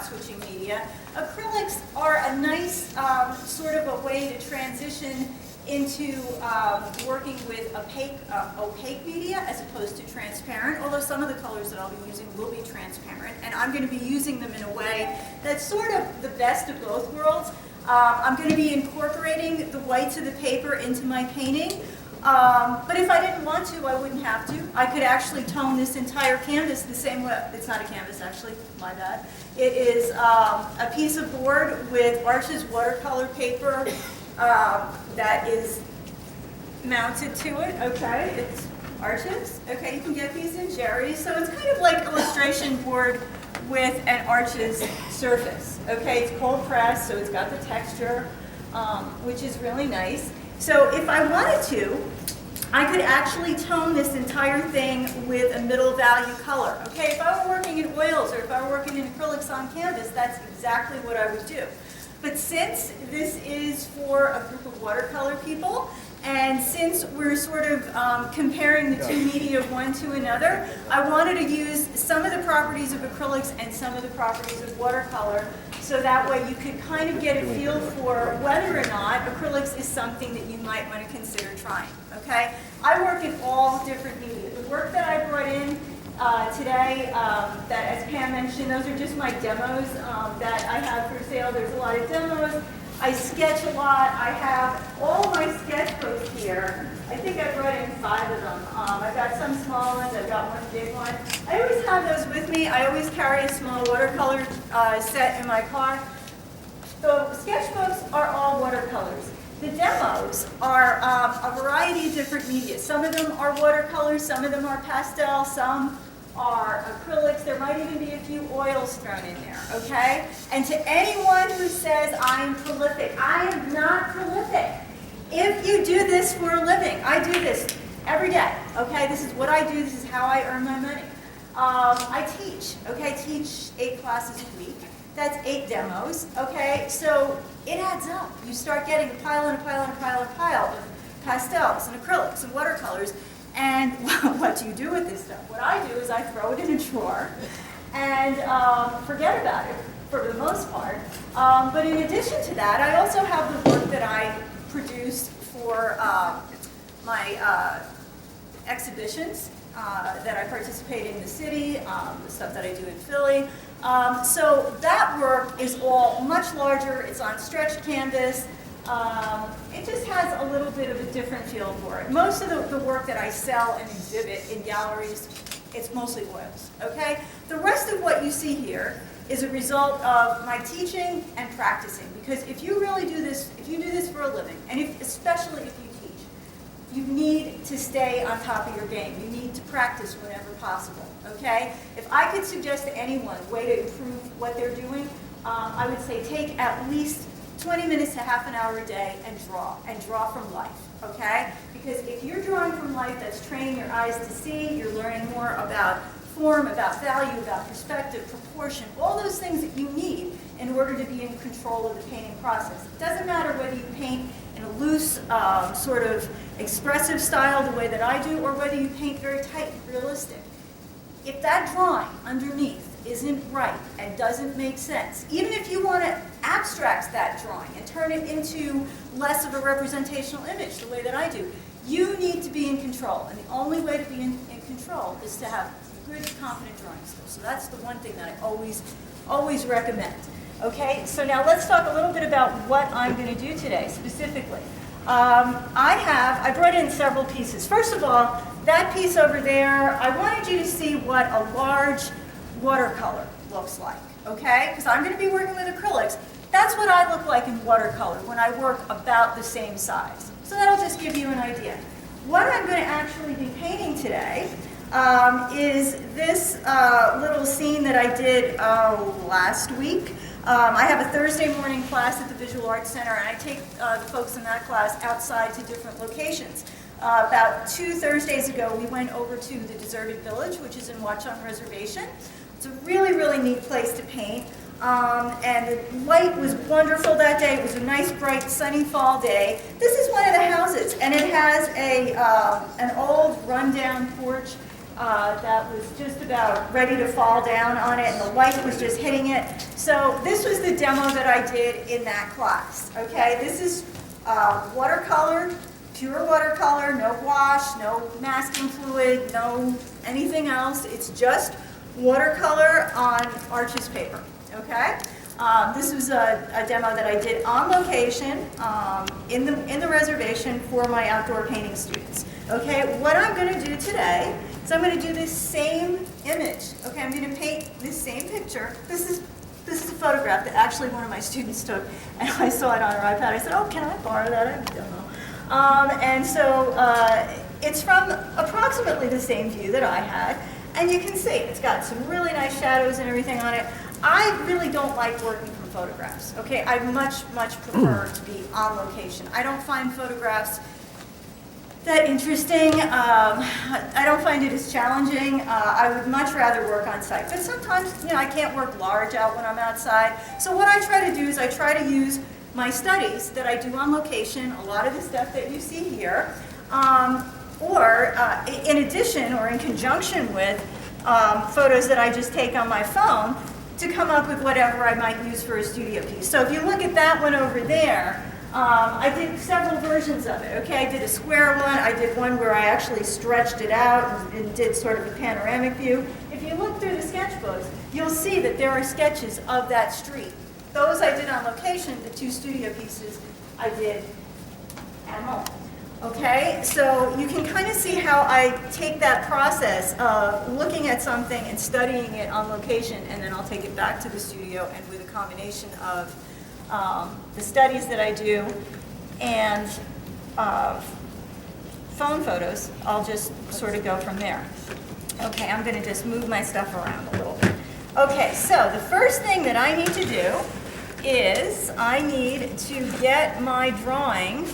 switching media. Acrylics are a nice sort of a way to transition into working with opaque media as opposed to transparent, although some of the colors that I'll be using will be transparent, and I'm going to be using them in a way that's sort of the best of both worlds. I'm going to be incorporating the whites of the paper into my painting, but if I didn't want to, I wouldn't have to. I could actually tone this entire canvas the same way. It's not a canvas, actually, my bad. It is a piece of board with Arches watercolor paper that is mounted to it, okay? It's Arches, okay? You can get these in Jerry's. So it's kind of like illustration board with an Arches surface, okay? It's cold pressed, so it's got the texture, which is really nice. So if I wanted to, I could actually tone this entire thing with a middle value color. Okay, if I were working in oils or if I were working in acrylics on canvas, that's exactly what I would do. But since this is for a group of watercolor people, and since we're sort of comparing the two media one to another, I wanted to use some of the properties of acrylics and some of the properties of watercolor, so that way you could kind of get a feel for whether or not acrylics is something that you might want to consider trying, okay? I work in all different media. The work that I brought in today, that as Pam mentioned, those are just my demos that I have for sale. There's a lot of demos. I sketch a lot. I have all my sketchbooks here. I think I brought in 5 of them. I've got some small ones. I've got one big one. I always have those with me. I always carry a small watercolor set in my car. So sketchbooks are all watercolors. The demos are a variety of different media. Some of them are watercolors, some of them are pastel, some are acrylics. There might even be a few oils thrown in there, okay? And to anyone who says I'm prolific, I am not prolific. If you do this for a living, I do this every day, okay? This is what I do, this is how I earn my money. I teach, okay? I teach 8 classes a week. That's 8 demos, okay? So it adds up. You start getting a pile and a pile and a pile and a pile of pastels and acrylics and watercolors. And what do you do with this stuff? What I do is I throw it in a drawer and forget about it for the most part. But in addition to that, I also have the work that I produce for my exhibitions that I participate in the city, the stuff that I do in Philly. So that work is all much larger. It's on stretched canvas. It just has a little bit of a different feel for it. Most of the work that I sell and exhibit in galleries, it's mostly oils, okay? The rest of what you see here is a result of my teaching and practicing, because if you really do this, if you do this for a living, and especially if you teach, you need to stay on top of your game. You need to practice whenever possible, okay? If I could suggest to anyone a way to improve what they're doing, I would say take at least 20 minutes to half an hour a day and draw from life, okay? Because if you're drawing from life, that's training your eyes to see, you're learning more about form, about value, about perspective, proportion, all those things that you need in order to be in control of the painting process. It doesn't matter whether you paint in a loose, sort of expressive style the way that I do, or whether you paint very tight and realistic. If that drawing underneath isn't right and doesn't make sense, even if you want to abstract that drawing and turn it into less of a representational image the way that I do, you need to be in control. And the only way to be in control is to have good, confident drawing skills. So that's the one thing that I always recommend. Okay, so now let's talk a little bit about what I'm going to do today specifically. I brought in several pieces. First of all, that piece over there, I wanted you to see what a large watercolor looks like, okay? Because I'm going to be working with acrylics. That's what I look like in watercolor when I work about the same size. So that'll just give you an idea. What I'm going to actually be painting today is this little scene that I did last week. I have a Thursday morning class at the Visual Arts Center, and I take the folks in that class outside to different locations. About 2 Thursdays ago, we went over to the Deserted Village, which is in Watchung Reservation. It's a really, really neat place to paint. And the light was wonderful that day. It was a nice, bright, sunny fall day. This is one of the houses, and it has an old, rundown porch that was just about ready to fall down on it, and the light was just hitting it. So this was the demo that I did in that class, okay? This is watercolor, pure watercolor, no wash, no masking fluid, no anything else. It's just watercolor on Arches paper, okay? This was a demo that I did on location in the reservation for my outdoor painting students. Okay, what I'm going to do today is I'm going to do this same image. Okay, I'm going to paint this same picture. This is a photograph that actually one of my students took, and I saw it on her iPad. I said, "Oh, can I borrow that?" I don't know. And so it's from approximately the same view that I had, and you can see it's got some really nice shadows and everything on it. I really don't like working from photographs, okay? I much prefer to be on location. I don't find photographs that interesting. I don't find it as challenging. I would much rather work on site. But sometimes, you know, I can't work large out when I'm outside. So what I try to do is I try to use my studies that I do on location, a lot of the stuff that you see here, or in addition or in conjunction with photos that I just take on my phone, to come up with whatever I might use for a studio piece. So if you look at that one over there, I did several versions of it, okay? I did a square one, I did one where I actually stretched it out and did sort of a panoramic view. If you look through the sketchbooks, you'll see that there are sketches of that street. Those I did on location, the 2 studio pieces I did at home. Okay, so you can kind of see how I take that process of looking at something and studying it on location, and then I'll take it back to the studio, and with a combination of the studies that I do and phone photos, I'll just sort of go from there. Okay, I'm going to just move my stuff around a little bit. Okay, so the first thing that I need to do is I need to get my drawing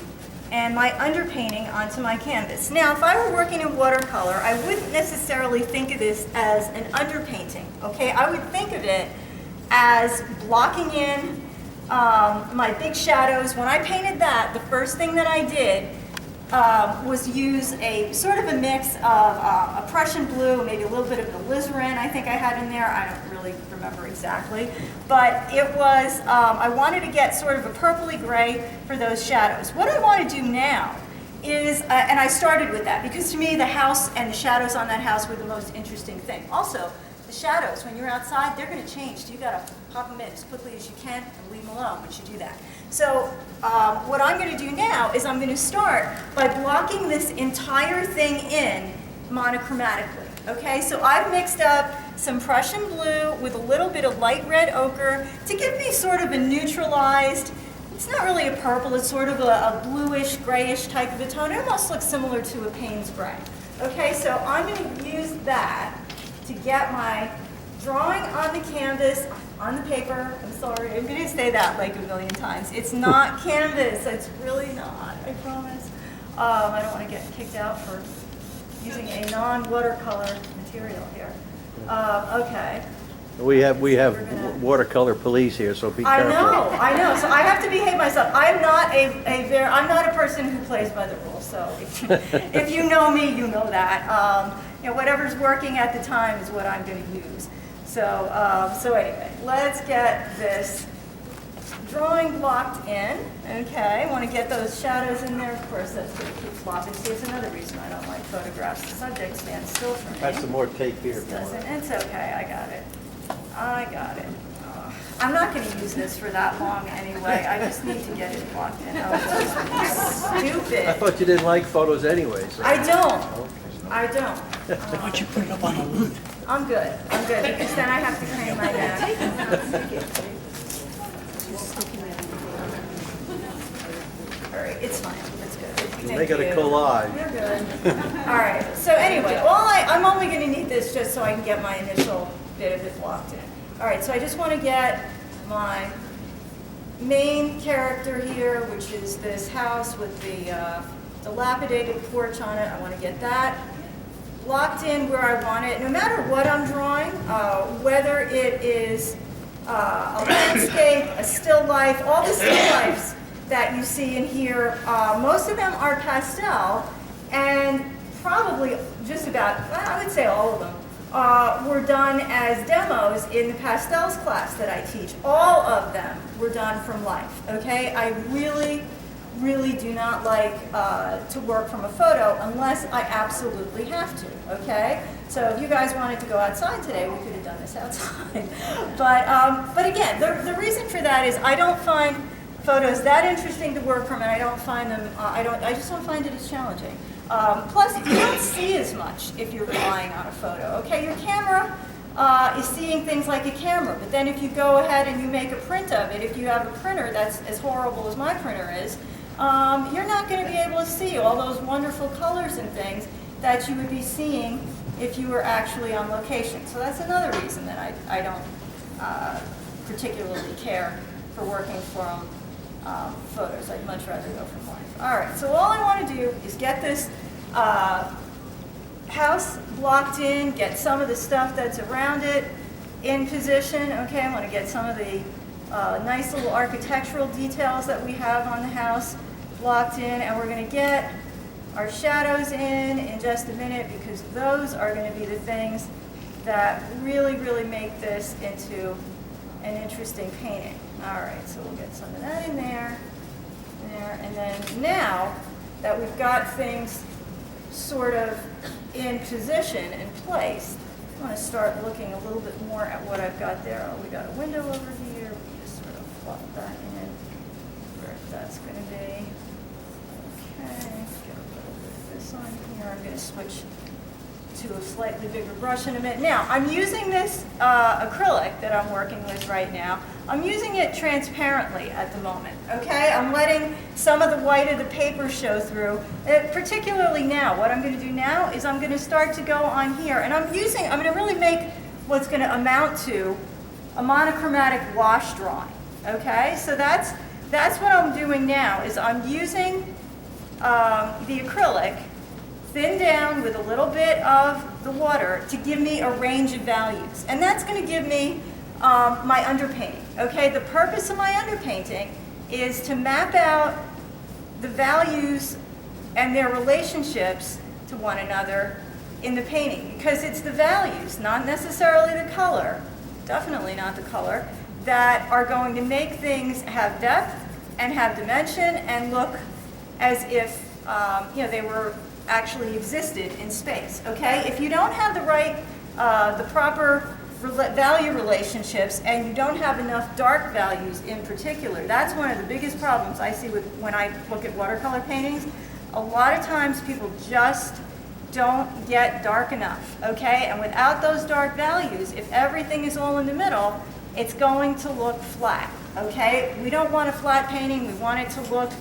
and my underpainting onto my canvas. Now, if I were working in watercolor, I wouldn't necessarily think of this as an underpainting, okay? I would think of it as blocking in my big shadows. When I painted that, the first thing that I did was use a sort of a mix of a Prussian blue, maybe a little bit of alizarin I think I had in there. I don't really remember exactly. But it was, I wanted to get sort of a purpley gray for those shadows. What I want to do now is, and I started with that because to me the house and the shadows on that house were the most interesting thing. Also, the shadows, when you're outside, they're going to change. So you got to pop them in as quickly as you can and leave them alone once you do that. So what I'm going to do now is I'm going to start by blocking this entire thing in monochromatically. Okay, so I've mixed up some Prussian blue with a little bit of light red ochre to give me sort of a neutralized, it's not really a purple, it's sort of a bluish, grayish type of a tone. It almost looks similar to a Payne's gray. Okay, so I'm going to use that to get my drawing on the canvas, on the paper. I'm sorry, I'm going to say that like a million times. It's not canvas. It's really not, I promise. I don't want to get kicked out for using a non-watercolor material here. Okay. We have watercolor police here, so be careful. I know. So I have to behave myself. I'm not I'm not a person who plays by the rules. So if you know me, you know that. You know, whatever's working at the time is what I'm going to use. So so anyway, let's get this drawing blocked in. Okay, I want to get those shadows in there. Of course, that's going to keep flopping. See, it's another reason I don't like photographs. The subject stands still for me. That's some more tape here. This doesn't. It's okay. I got it. I'm not going to use this for that long anyway. I just need to get it blocked in. Oh, stupid. I thought you didn't like photos anyway. So. I don't. I don't. Why don't you put it up on a loop? I'm good, because then I have to clean my neck. All right, it's fine, it's good. Thank Make it a you. collage. You're good. All right, so anyway, I'm only going to need this just so I can get my initial bit of it blocked in. All right, so I just want to get my main character here, which is this house with the dilapidated porch on it. I want to get that blocked in where I want it. No matter what I'm drawing, whether it is a landscape, a still life, all the still lifes that you see in here, most of them are pastel, and probably just about, I would say all of them, were done as demos in the pastels class that I teach. All of them were done from life, okay? I really do not like to work from a photo unless I absolutely have to, okay? So if you guys wanted to go outside today, we could have done this outside. But again, the reason for that is I don't find photos that interesting to work from, and I don't find them, I just don't find it as challenging. Plus, you don't see as much if you're relying on a photo, okay? Your camera is seeing things like a camera, but then if you go ahead and you make a print of it, if you have a printer that's as horrible as my printer is, you're not going to be able to see all those wonderful colors and things that you would be seeing if you were actually on location. So that's another reason that I don't particularly care for working from photos. I'd much rather go from life. All right, so all I want to do is get this house blocked in, get some of the stuff that's around it in position. Okay, I want to get some of the nice little architectural details that we have on the house blocked in, and we're going to get our shadows in just a minute, because those are going to be the things that really make this into an interesting painting. All right, so we'll get some of that in there, and then now that we've got things sort of in position and placed, I want to start looking a little bit more at what I've got there. Oh, we got a window over here. We just sort of plot that in where that's going to be. Okay, get a little bit of this on here. I'm going to switch to a slightly bigger brush in a minute. Now, I'm using this acrylic that I'm working with right now. I'm using it transparently at the moment, okay? I'm letting some of the white of the paper show through. Particularly now, what I'm going to do now is I'm going to start to go on here, and I'm going to really make what's going to amount to a monochromatic wash drawing, okay? So that's what I'm doing now, is I'm using the acrylic thinned down with a little bit of the water to give me a range of values. And that's going to give me my underpainting. Okay, the purpose of my underpainting is to map out the values and their relationships to one another in the painting, because it's the values, not necessarily the color, definitely not the color, that are going to make things have depth and have dimension and look as if they were actually existed in space. Okay, if you don't have the proper value relationships, and you don't have enough dark values in particular, that's one of the biggest problems I see when I look at watercolor paintings. A lot of times people just don't get dark enough, okay? And without those dark values, if everything is all in the middle, it's going to look flat, okay? We don't want a flat painting. We want it to look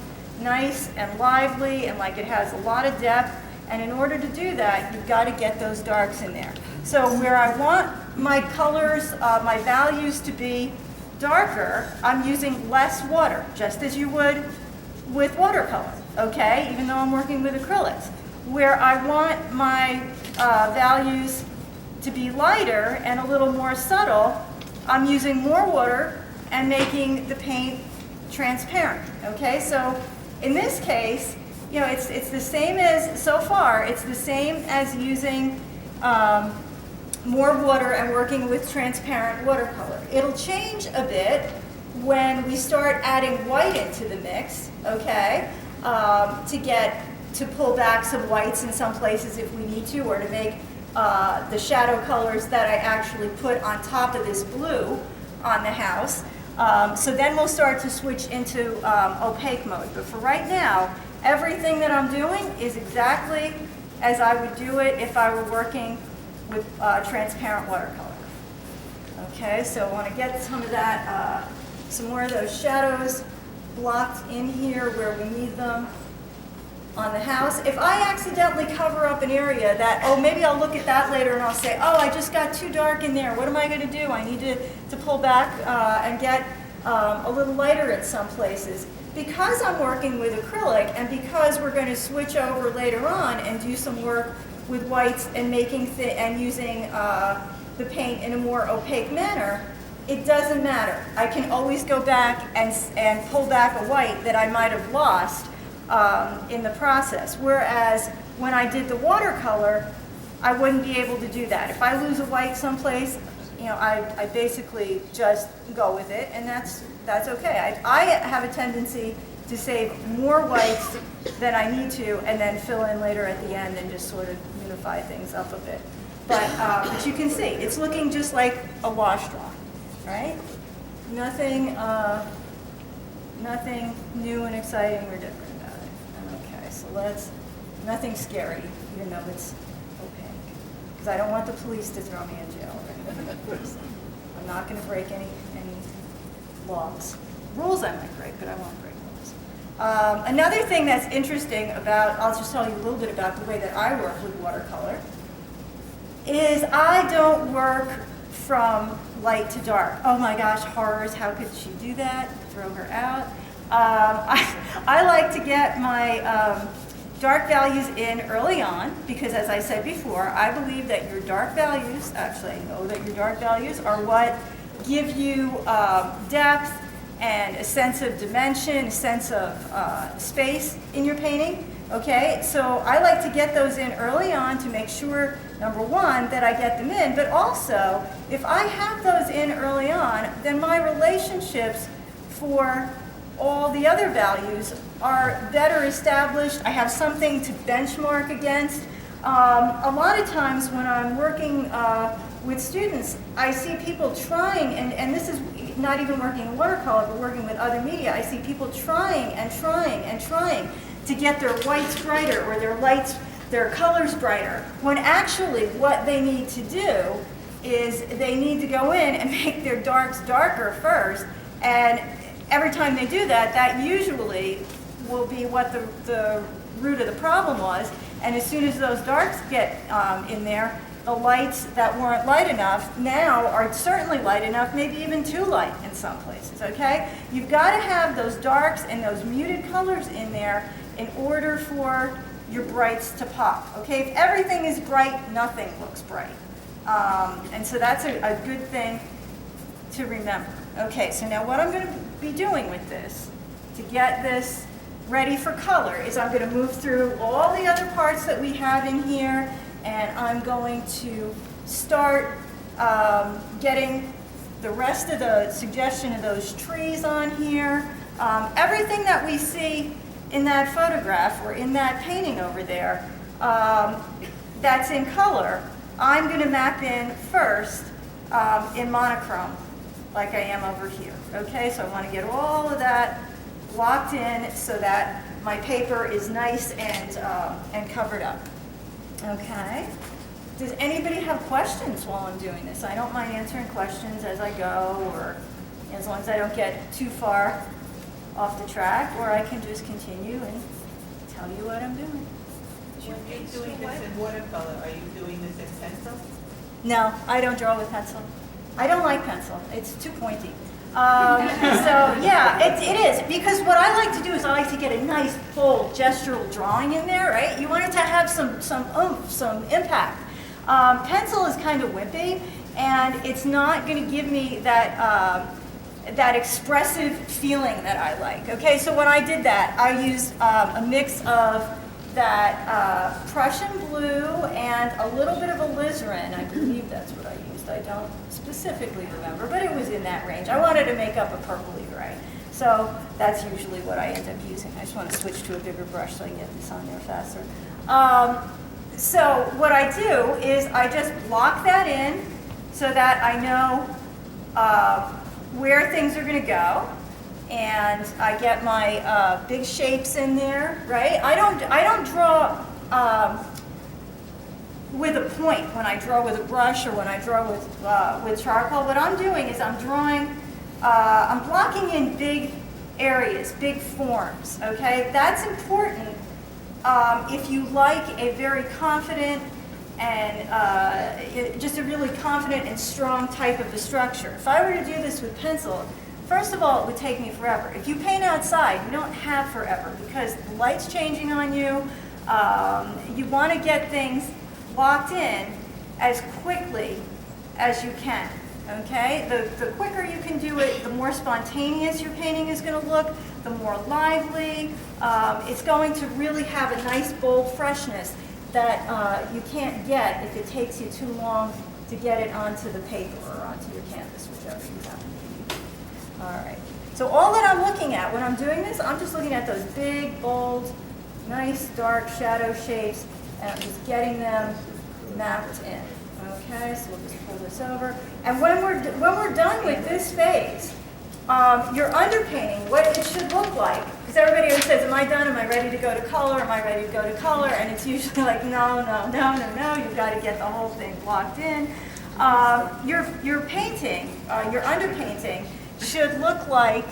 nice and lively and like it has a lot of depth. And in order to do that, you've got to get those darks in there. So where I want my colors, my values to be darker, I'm using less water, just as you would with watercolor, okay? Even though I'm working with acrylics. Where I want my values to be lighter and a little more subtle, I'm using more water and making the paint transparent, okay? So in this case, it's the same as, so far, it's the same as using more water and working with transparent watercolor. It'll change a bit when we start adding white into the mix, okay? To pull back some whites in some places if we need to, or to make the shadow colors that I actually put on top of this blue on the house. So then we'll start to switch into opaque mode. But for right now, everything that I'm doing is exactly as I would do it if I were working with transparent watercolor. Okay, so I want to get some of that, some more of those shadows blocked in here where we need them on the house. If I accidentally cover up an area that, maybe I'll look at that later and I'll say, I just got too dark in there. What am I going to do? I need to pull back and get a little lighter in some places. Because I'm working with acrylic, and because we're going to switch over later on and do some work with whites and and using the paint in a more opaque manner, it doesn't matter. I can always go back and pull back a white that I might have lost in the process. Whereas when I did the watercolor, I wouldn't be able to do that. If I lose a white someplace, I basically just go with it, and that's okay. I have a tendency to save more whites than I need to, and then fill in later at the end and just sort of unify things up a bit. But you can see, it's looking just like a wash drawing, right? Nothing new and exciting or different about it. Okay, so nothing scary, even though it's opaque. Because I don't want the police to throw me in jail or anything. I'm not going to break any laws. Rules I might break, but I won't break laws. Another thing that's interesting about, I'll just tell you a little bit about the way that I work with watercolor, is I don't work from light to dark. Oh my gosh, horrors, how could she do that? Throw her out. I like to get my dark values in early on because, as I said before, I believe that your dark values, actually I know that your dark values are what give you depth and a sense of dimension, a sense of space in your painting. Okay, so I like to get those in early on to make sure, number one, that I get them in, but also, if I have those in early on, then my relationships for all the other values are better established. I have something to benchmark against. A lot of times when I'm working with students, I see people trying, and this is not even working in watercolor, but working with other media, I see people trying and trying and trying to get their whites brighter or their colors brighter, when actually what they need to do is they need to go in and make their darks darker first, and every time they do that, that usually will be what the root of the problem was, and as soon as those darks get in there, the lights that weren't light enough now are certainly light enough, maybe even too light in some places, okay? You've got to have those darks and those muted colors in there in order for your brights to pop, okay? If everything is bright, nothing looks bright. And so that's a good thing to remember. Okay, so now what I'm going to be doing with this to get this ready for color is I'm going to move through all the other parts that we have in here, and I'm going to start getting the rest of the suggestion of those trees on here. Everything that we see in that photograph or in that painting over there that's in color, I'm going to map in first in monochrome, like I am over here. Okay, so I want to get all of that locked in so that my paper is nice and covered up. Okay. Does anybody have questions while I'm doing this? I don't mind answering questions as I go, or as long as I don't get too far off the track, or I can just continue and tell you what I'm doing. When you're doing this in watercolor, are you doing this in pencil? No, I don't draw with pencil. I don't like pencil. It's too pointy. So yeah, it is, because what I like to do is I like to get a nice full gestural drawing in there, right? You want it to have some oomph, some impact. Pencil is kind of wimpy, and it's not going to give me that that expressive feeling that I like. Okay, so when I did that, I used a mix of that Prussian blue and a little bit of alizarin. I believe that's what I used. I don't specifically remember, but it was in that range. I wanted to make up a purpley gray. So that's usually what I end up using. I just want to switch to a bigger brush so I can get this on there faster. So what I do is I just block that in so that I know where things are going to go. And I get my big shapes in there, right? I don't draw with a point when I draw with a brush or when I draw with charcoal. What I'm doing is I'm blocking in big areas, big forms, okay? That's important if you like a very confident and just a really confident and strong type of a structure. If I were to do this with pencil, first of all, it would take me forever. If you paint outside, you don't have forever because the light's changing on you. You want to get things locked in as quickly as you can. Okay, the quicker you can do it, the more spontaneous your painting is going to look, the more lively. It's going to really have a nice, bold freshness that you can't get if it takes you too long to get it onto the paper or onto your canvas, whichever you have. All right. So all that I'm looking at when I'm doing this, I'm just looking at those big, bold, nice, dark shadow shapes, and I'm just getting them mapped in. Okay, so we'll just pull this over. And when we're done with this phase, your underpainting, what it should look like, because everybody always says, am I done? Am I ready to go to color? Am I ready to go to color? And it's usually like, no, you've got to get the whole thing blocked in. Your painting, your underpainting, should look like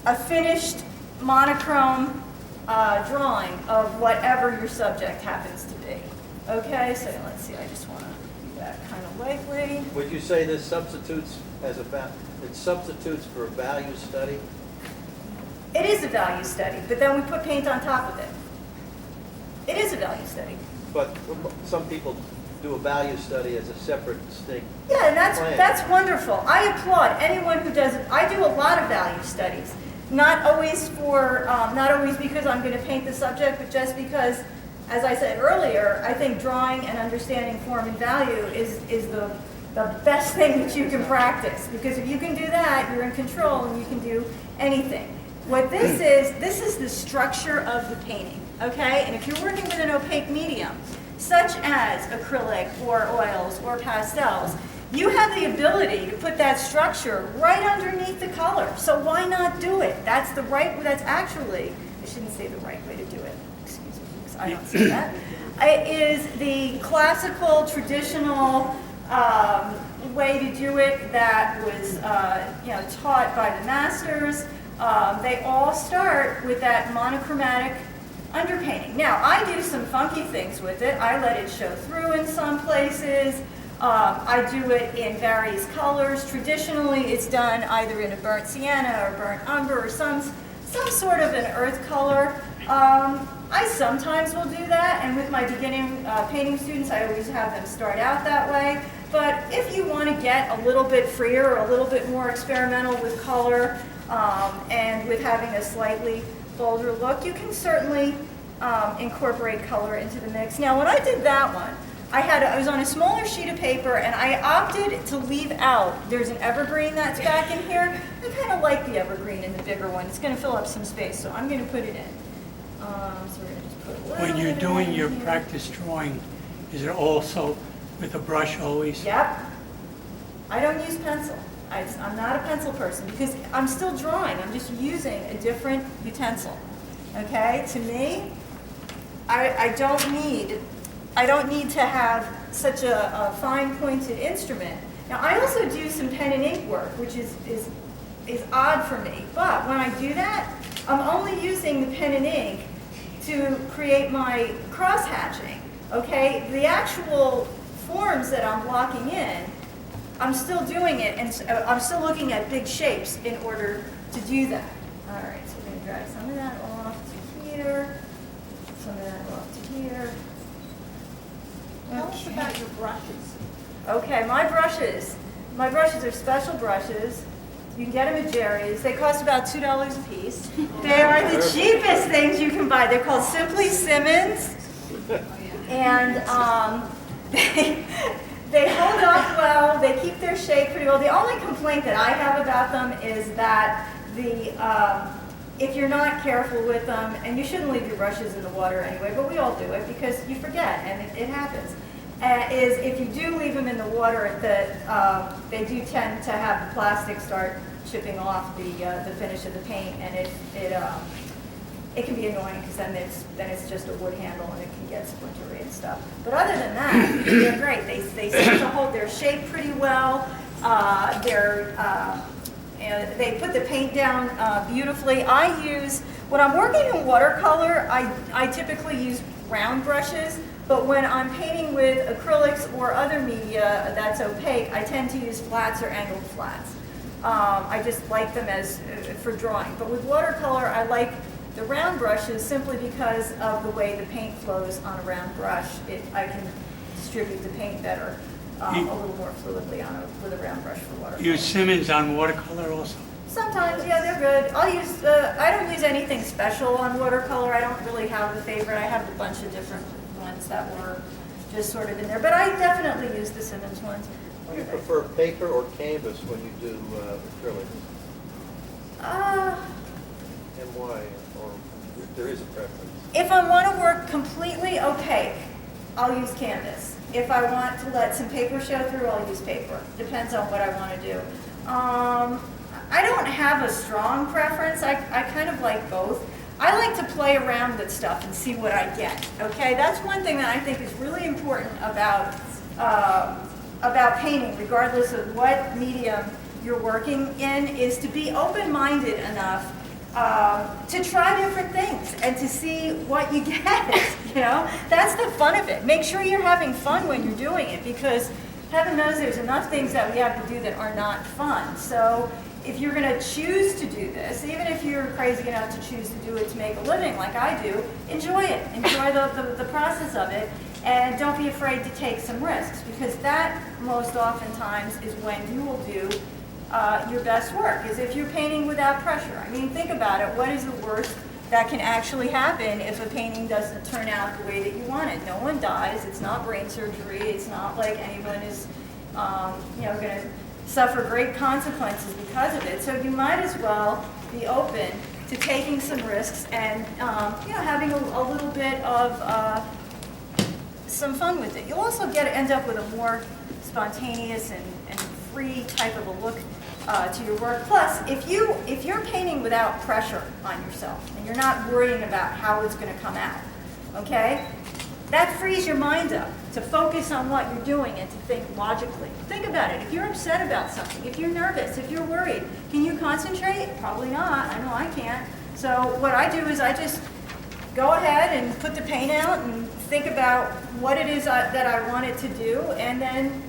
a finished monochrome drawing of whatever your subject happens to be. Okay, so let's see, I just want to do that kind of lightly. Would you say this substitutes it substitutes for a value study? It is a value study, but then we put paint on top of it. It is a value study. But some people do a value study as a separate distinct. Yeah, and plan. that's wonderful. I applaud anyone who does it. I do a lot of value studies, not always because I'm going to paint the subject, but just because, as I said earlier, I think drawing and understanding form and value is the best thing that you can practice. Because if you can do that, you're in control and you can do anything. What this is the structure of the painting, okay? And if you're working with an opaque medium, such as acrylic or oils or pastels, you have the ability to put that structure right underneath the color. So why not do it? That's actually, I shouldn't say the right way to do it, excuse me, because I don't say that. It is the classical, traditional way to do it that was taught by the masters. They all start with that monochromatic underpainting. Now, I do some funky things with it. I let it show through in some places. I do it in various colors. Traditionally, it's done either in a burnt sienna or burnt umber or some sort of an earth color. I sometimes will do that, and with my beginning painting students, I always have them start out that way. But if you want to get a little bit freer or a little bit more experimental with color and with having a slightly bolder look, you can certainly incorporate color into the mix. Now, when I did that one, I was on a smaller sheet of paper, and I opted to leave out, there's an evergreen that's back in here. I kind of like the evergreen in the bigger one. It's going to fill up some space, so I'm going to put it in. So we're going to just put a little When you're bit doing in your here. practice drawing, is it also with a brush always? Yep. I don't use pencil. I'm not a pencil person because I'm still drawing. I'm just using a different utensil. Okay? To me, I don't need to have such a fine pointed instrument. Now, I also do some pen and ink work, which is odd for me. But when I do that, I'm only using the pen and ink to create my cross hatching. Okay? The actual forms that I'm blocking in, I'm still doing it, and I'm still looking at big shapes in order to do that. All right, so we're going to drag some of that off to here, some of that off to here. Tell us about your brushes. Okay, my brushes are special brushes. You can get them at Jerry's. They cost about $2 a piece. They are the cheapest things you can buy. They're called Simply Simmons. And they hold up well. They keep their shape pretty well. The only complaint that I have about them is that if you're not careful with them, and you shouldn't leave your brushes in the water anyway, but we all do it because you forget, and it happens, is if you do leave them in the water, that they do tend to have the plastic start chipping off the finish of the paint, and it can be annoying because then it's just a wood handle and it can get splintery and stuff. But other than that, they're great. They seem to hold their shape pretty well. They put the paint down beautifully. When I'm working in watercolor, I typically use round brushes, but when I'm painting with acrylics or other media that's opaque, I tend to use flats or angled flats. I just like them for drawing. But with watercolor, I like the round brushes simply because of the way the paint flows on a round brush. I can distribute the paint better a little more fluidly with a round brush for watercolor. Use Simmons on watercolor also? Sometimes, yeah, they're good. I'll use, I don't use anything special on watercolor. I don't really have a favorite. I have a bunch of different ones that were just sort of in there. But I definitely use the Simmons ones. Do you prefer paper or canvas when you do acrylic? And why? Or if there is a preference? If I want to work completely opaque, I'll use canvas. If I want to let some paper show through, I'll use paper. Depends on what I want to do. I don't have a strong preference. I kind of like both. I like to play around with stuff and see what I get, okay? That's one thing that I think is really important about painting, regardless of what medium you're working in, is to be open-minded enough to try different things and to see what you get, you know? That's the fun of it. Make sure you're having fun when you're doing it, because heaven knows there's enough things that we have to do that are not fun. So if you're going to choose to do this, even if you're crazy enough to choose to do it to make a living like I do, enjoy it. Enjoy the process of it, and don't be afraid to take some risks, because that most oftentimes is when you will do your best work, is if you're painting without pressure. I mean, think about it. What is the worst that can actually happen if a painting doesn't turn out the way that you want it? No one dies. It's not brain surgery. It's not like anyone is, going to suffer great consequences because of it. So you might as well be open to taking some risks and having a little bit of some fun with it. You'll also end up with a more spontaneous and free type of a look to your work. Plus, if you're painting without pressure on yourself and you're not worrying about how it's going to come out, okay, that frees your mind up to focus on what you're doing and to think logically. Think about it. If you're upset about something, if you're nervous, if you're worried, can you concentrate? Probably not. I know I can't. So what I do is I just go ahead and put the paint out and think about what it is that I want it to do, and then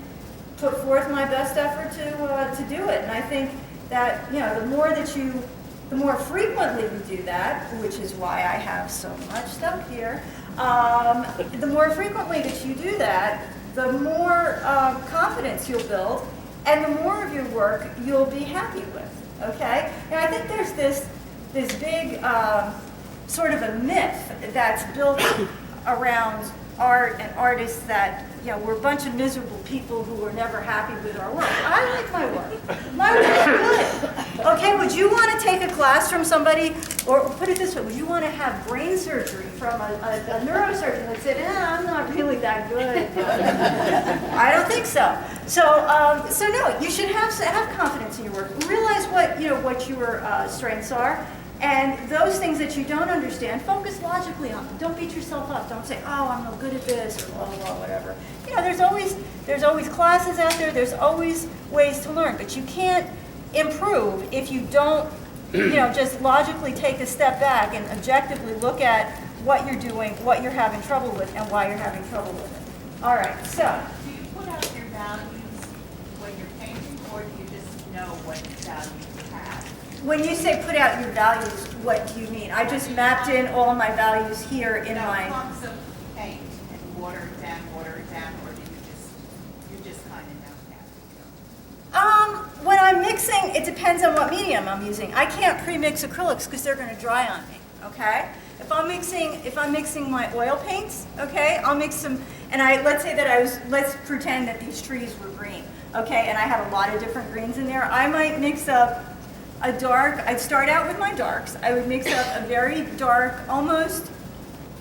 put forth my best effort to do it. And I think that the more frequently you do that, which is why I have so much stuff here, the more frequently that you do that, the more confidence you'll build, and the more of your work you'll be happy with, okay? And I think there's this big sort of a myth that's built around art and artists that, we're a bunch of miserable people who are never happy with our work. I like my work. My work is good. Okay, would you want to take a class from somebody, or put it this way, would you want to have brain surgery from a neurosurgeon that said, I'm not really that good? I don't think so. So no, you should have confidence in your work. Realize what your strengths are. And those things that you don't understand, focus logically on them. Don't beat yourself up. Don't say, oh, I'm no good at this, or blah, blah, blah, whatever. There's always classes out there. There's always ways to learn. But you can't improve if you don't, just logically take a step back and objectively look at what you're doing, what you're having trouble with, and why you're having trouble with it. All right, so. Do you put out your values when you're painting, or do you just know what values you have? When you say put out your values, what do you mean? I just mapped in all my values here in my... Clumps of paint and water it down, or do you just kind of know that? When I'm mixing, it depends on what medium I'm using. I can't pre-mix acrylics because they're going to dry on me, okay? If I'm mixing my oil paints, okay, I'll mix some, and let's pretend that these trees were green, okay, and I have a lot of different greens in there. I might mix up a dark, I'd start out with my darks. I would mix up a very dark, almost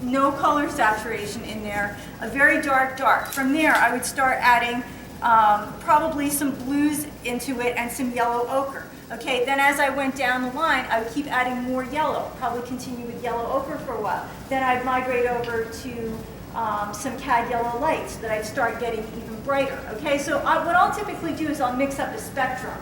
no color saturation in there, a very dark dark. From there, I would start adding probably some blues into it and some yellow ochre. Okay, then as I went down the line, I would keep adding more yellow, probably continue with yellow ochre for a while. Then I'd migrate over to some cad yellow light so that I'd start getting even brighter. Okay, so what I'll typically do is I'll mix up a spectrum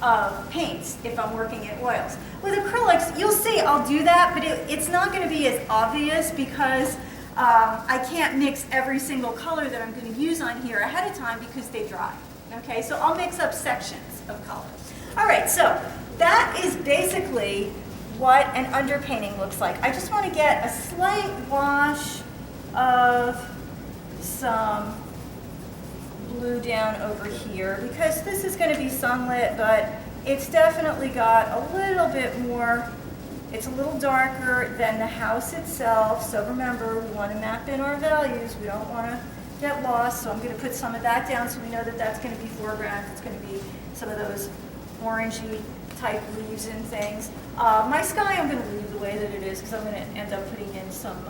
of paints if I'm working in oils. With acrylics, you'll see I'll do that, but it's not going to be as obvious because I can't mix every single color that I'm going to use on here ahead of time because they dry. Okay, so I'll mix up sections of colors. All right, so that is basically what an underpainting looks like. I just want to get a slight wash of some blue down over here, because this is going to be sunlit, but it's definitely got a little bit more, it's a little darker than the house itself. So remember, we want to map in our values. We don't want to get lost. So I'm going to put some of that down so we know that that's going to be foreground. It's going to be some of those orangey type leaves and things. My sky I'm going to leave the way that it is because I'm going to end up putting in some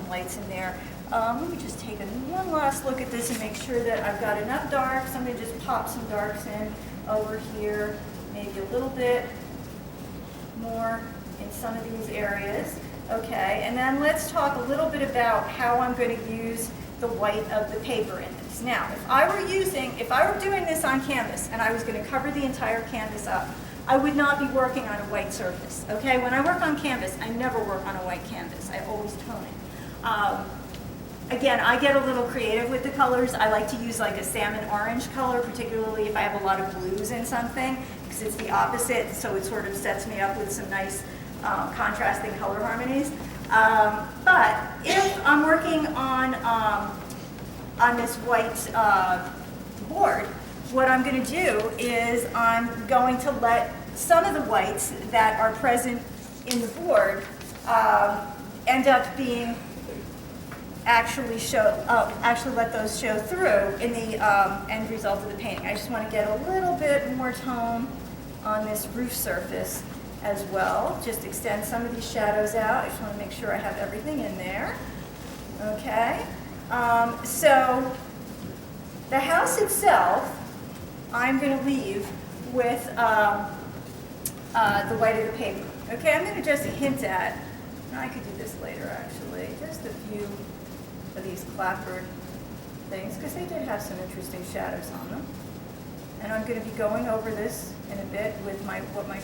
lights in there. Let me just take one last look at this and make sure that I've got enough darks. I'm going to just pop some darks in over here, maybe a little bit more in some of these areas. Okay, and then let's talk a little bit about how I'm going to use the white of the paper in this. Now, if I were doing this on canvas and I was going to cover the entire canvas up, I would not be working on a white surface. Okay, when I work on canvas, I never work on a white canvas. I always tone it. Again, I get a little creative with the colors. I like to use like a salmon orange color, particularly if I have a lot of blues in something, because it's the opposite, so it sort of sets me up with some nice contrasting color harmonies. But if I'm working on this white board, what I'm going to do is I'm going to let some of the whites that are present in the board end up being actually let those show through in the end result of the painting. I just want to get a little bit more tone on this roof surface as well. Just extend some of these shadows out. I just want to make sure I have everything in there. Okay. So the house itself, I'm going to leave with the white of the paper. Okay, I'm going to just hint at, and I could do this later actually, just a few of these clapboard things, because they did have some interesting shadows on them. And I'm going to be going over this in a bit with what my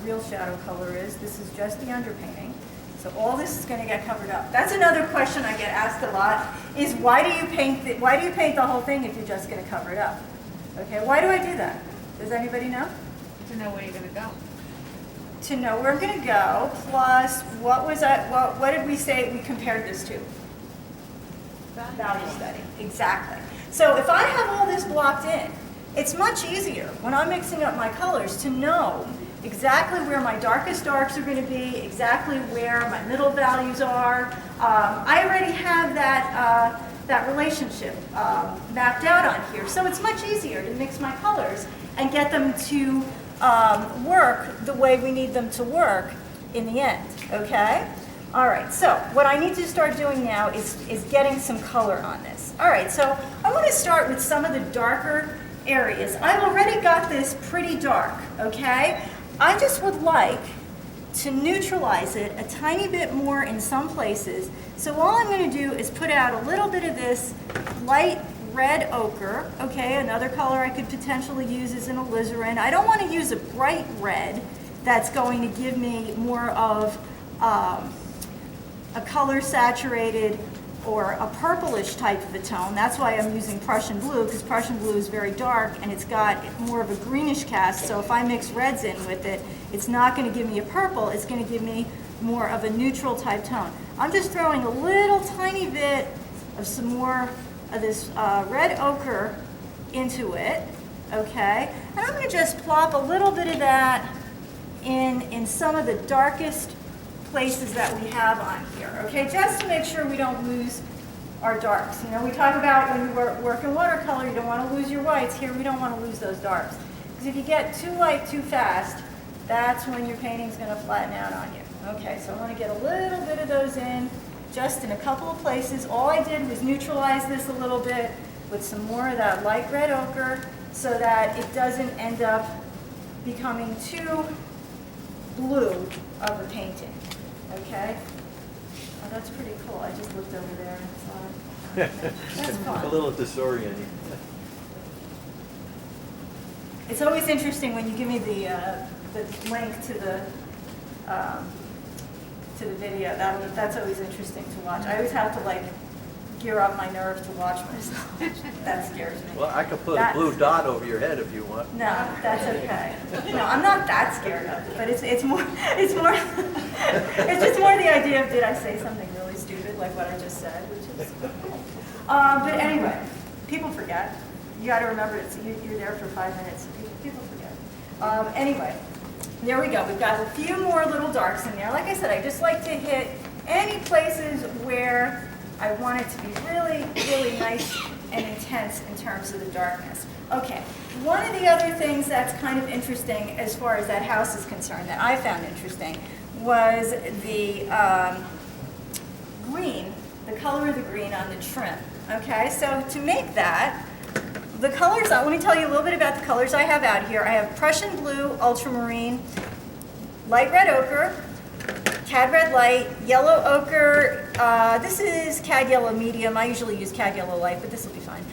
real shadow color is. This is just the underpainting. So all this is going to get covered up. That's another question I get asked a lot, is why do you paint the whole thing if you're just going to cover it up? Okay, why do I do that? Does anybody know? To know where you're going to go. To know where I'm going to go, plus what did we say we compared this to? Value study. Exactly. So if I have all this blocked in, it's much easier when I'm mixing up my colors to know exactly where my darkest darks are going to be, exactly where my middle values are. I already have that relationship mapped out on here, so it's much easier to mix my colors and get them to work the way we need them to work in the end, okay? All right, so what I need to start doing now is getting some color on this. All right, so I want to start with some of the darker areas. I've already got this pretty dark, okay? I just would like to neutralize it a tiny bit more in some places. So all I'm going to do is put out a little bit of this light red ochre, okay? Another color I could potentially use is an alizarin. I don't want to use a bright red that's going to give me more of a color saturated or a purplish type of a tone. That's why I'm using Prussian blue, because Prussian blue is very dark and it's got more of a greenish cast. So if I mix reds in with it, it's not going to give me a purple, it's going to give me more of a neutral type tone. I'm just throwing a little tiny bit of some more of this red ochre into it, okay? And I'm going to just plop a little bit of that in some of the darkest places that we have on here, okay? Just to make sure we don't lose our darks. You know, we talk about when you work in watercolor, you don't want to lose your whites. Here, we don't want to lose those darks. Because if you get too light too fast, that's when your painting's going to flatten out on you. Okay, so I want to get a little bit of those in, just in a couple of places. All I did was neutralize this a little bit with some more of that light red ochre so that it doesn't end up becoming too blue of a painting. Okay? Oh, that's pretty cool. I just looked over there and thought, that's fun. A little disorienting. It's always interesting when you give me the link to the video. That's always interesting to watch. I always have to like gear up my nerve to watch myself. That scares me. Well, I could put a blue dot over your head if you want. No, that's okay. No, I'm not that scared of it, but it's more it's just more the idea of did I say something really stupid like what I just said, which is okay. But anyway, people forget. You got to remember, you're there for 5 minutes. People forget. Anyway, there we go. We've got a few more little darks in there. Like I said, I just like to hit any places where I want it to be really, really nice and intense in terms of the darkness. Okay, one of the other things that's kind of interesting as far as that house is concerned, that I found interesting, was the green, the color of the green on the trim. Okay, so to make that, the colors, let me tell you a little bit about the colors I have out here. I have Prussian blue, ultramarine, light red ochre, cad red light, yellow ochre, this is cad yellow medium. I usually use cad yellow light, but this will be fine.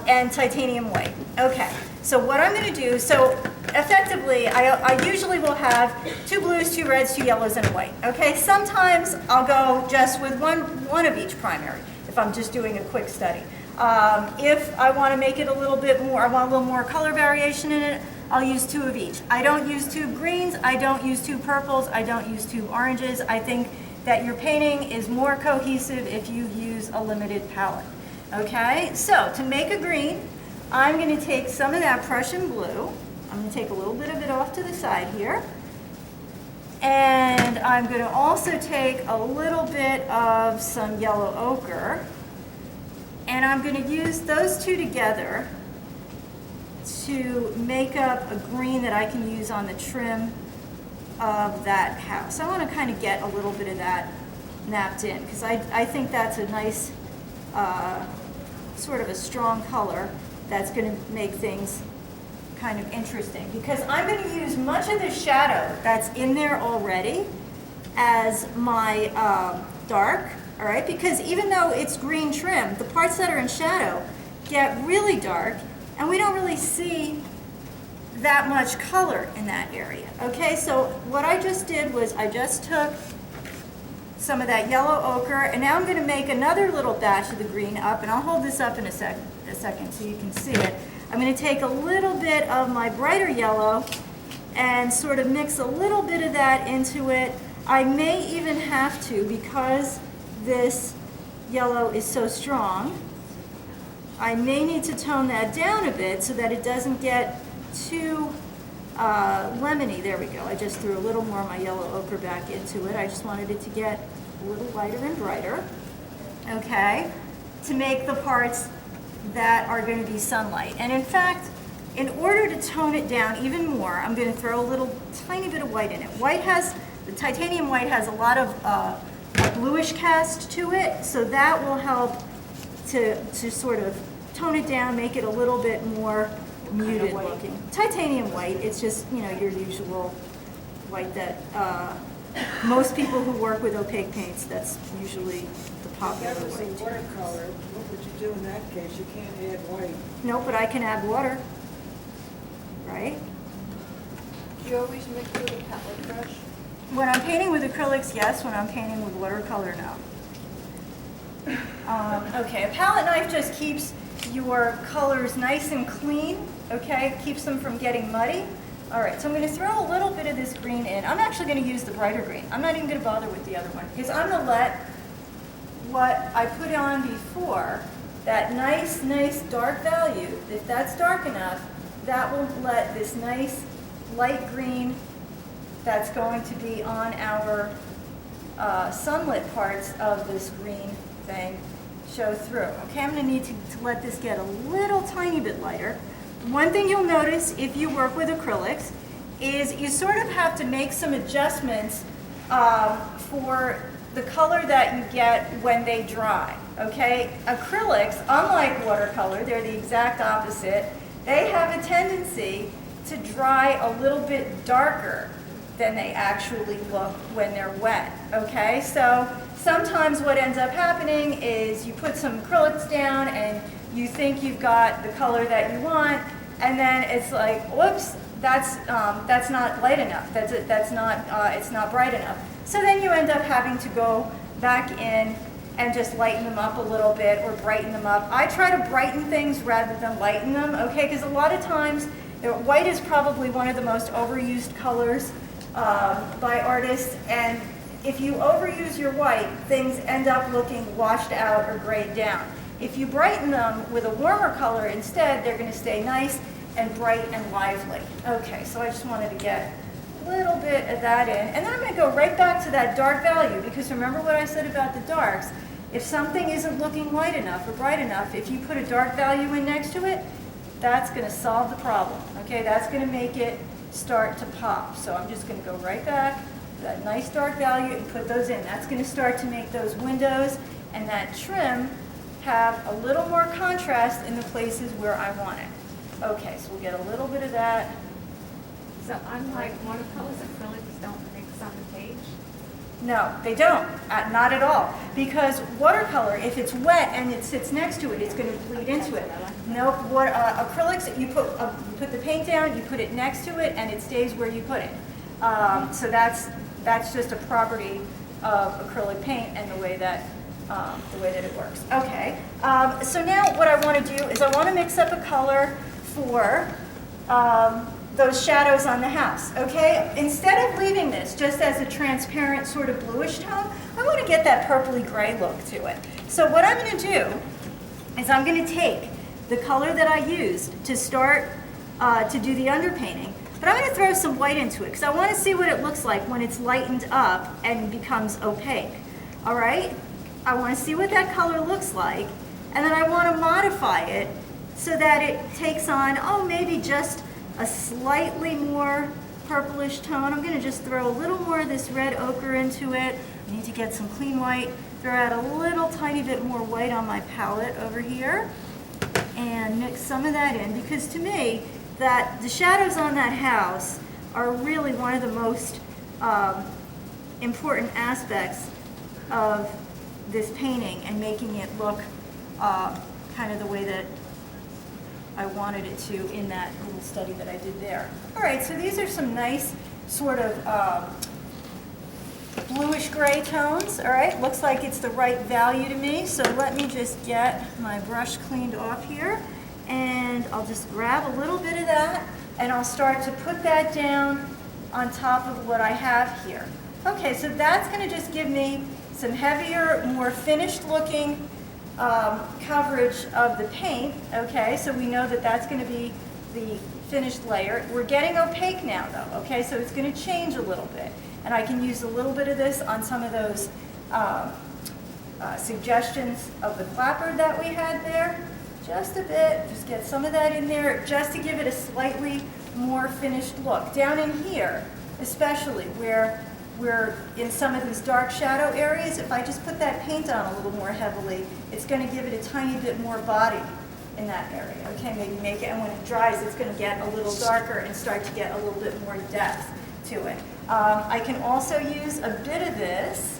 And titanium white. Okay, so what I'm going to do, so effectively, I usually will have 2 blues, 2 reds, 2 yellows, and a white. Okay, sometimes I'll go just with one of each primary if I'm just doing a quick study. If I want to make it a little bit more, I want a little more color variation in it, I'll use 2 of each. I don't use 2 greens, I don't use 2 purples, I don't use 2 oranges. I think that your painting is more cohesive if you use a limited palette. Okay, so to make a green, I'm going to take some of that Prussian blue. I'm going to take a little bit of it off to the side here. And I'm going to also take a little bit of some yellow ochre. And I'm going to use those 2 together to make up a green that I can use on the trim of that house. I want to kind of get a little bit of that napped in because I think that's a nice sort of a strong color that's going to make things kind of interesting, because I'm going to use much of the shadow that's in there already as my dark, all right, because even though it's green trim, the parts that are in shadow get really dark and we don't really see that much color in that area. Okay, so what I just did was I just took some of that yellow ochre, and now I'm going to make another little batch of the green up, and I'll hold this up in a second so you can see it. I'm going to take a little bit of my brighter yellow and sort of mix a little bit of that into it. I may even have to, because this yellow is so strong, I may need to tone that down a bit so that it doesn't get too lemony. There we go. I just threw a little more of my yellow ochre back into it. I just wanted it to get a little lighter and brighter, okay, to make the parts that are going to be sunlight. And in fact, in order to tone it down even more, I'm going to throw a little tiny bit of white in it. The titanium white has a lot of a bluish cast to it, so that will help to sort of tone it down, make it a little bit more muted looking. Titanium white, it's just, you know, your usual white that most people who work with opaque paints, that's usually the popular That was a white. watercolor. What would you do in that case? You can't add white. No, but I can add water, right? Do you always mix with a palette brush? When I'm painting with acrylics, yes. When I'm painting with watercolor, no. Okay, a palette knife just keeps your colors nice and clean, okay? Keeps them from getting muddy. All right, so I'm going to throw a little bit of this green in. I'm actually going to use the brighter green. I'm not even going to bother with the other one, because I'm going to let what I put on before, that nice dark value, if that's dark enough, that will let this nice light green that's going to be on our sunlit parts of this green thing show through. Okay, I'm going to need to let this get a little tiny bit lighter. One thing you'll notice if you work with acrylics is you sort of have to make some adjustments for the color that you get when they dry. Okay, acrylics, unlike watercolor, they're the exact opposite. They have a tendency to dry a little bit darker than they actually look when they're wet. Okay, so sometimes what ends up happening is you put some acrylics down and you think you've got the color that you want, and then it's like, whoops, that's not light enough. It's not bright enough. So then you end up having to go back in and just lighten them up a little bit or brighten them up. I try to brighten things rather than lighten them, okay? Because a lot of times, white is probably one of the most overused colors by artists, and if you overuse your white, things end up looking washed out or grayed down. If you brighten them with a warmer color instead, they're going to stay nice and bright and lively. Okay, so I just wanted to get a little bit of that in. And then I'm going to go right back to that dark value, because remember what I said about the darks. If something isn't looking light enough or bright enough, if you put a dark value in next to it, that's going to solve the problem. Okay, that's going to make it start to pop. So I'm just going to go right back to that nice dark value and put those in. That's going to start to make those windows and that trim have a little more contrast in the places where I want it. Okay, so we'll get a little bit of that. So unlike watercolors, acrylics don't mix on the page? No, they don't, not at all. Because watercolor, if it's wet and it sits next to it, it's going to bleed into it. Nope, acrylics, you put the paint down, you put it next to it, and it stays where you put it. So that's just a property of acrylic paint and the way that it works. Okay, so now what I want to do is I want to mix up a color for those shadows on the house, okay? Instead of leaving this just as a transparent sort of bluish tone, I want to get that purpley gray look to it. So what I'm going to do is I'm going to take the color that I used to start to do the underpainting, but I'm going to throw some white into it because I want to see what it looks like when it's lightened up and becomes opaque, all right? I want to see what that color looks like, and then I want to modify it so that it takes on, maybe just a slightly more purplish tone. I'm going to just throw a little more of this red ochre into it. I need to get some clean white. Throw out a little tiny bit more white on my palette over here and mix some of that in, because to me, that the shadows on that house are really one of the most important aspects of this painting and making it look kind of the way that I wanted it to in that little study that I did there. All right, so these are some nice sort of bluish gray tones. All right, looks like it's the right value to me. So let me just get my brush cleaned off here, and I'll just grab a little bit of that, and I'll start to put that down on top of what I have here. Okay, so that's going to just give me some heavier, more finished looking coverage of the paint. Okay, so we know that that's going to be the finished layer. We're getting opaque now though, okay, so it's going to change a little bit. And I can use a little bit of this on some of those suggestions of the clapboard that we had there. Just a bit, just get some of that in there just to give it a slightly more finished look. Down in here, especially where we're in some of these dark shadow areas, if I just put that paint on a little more heavily, it's going to give it a tiny bit more body in that area. Okay, maybe make it, and when it dries, it's going to get a little darker and start to get a little bit more depth to it. I can also use a bit of this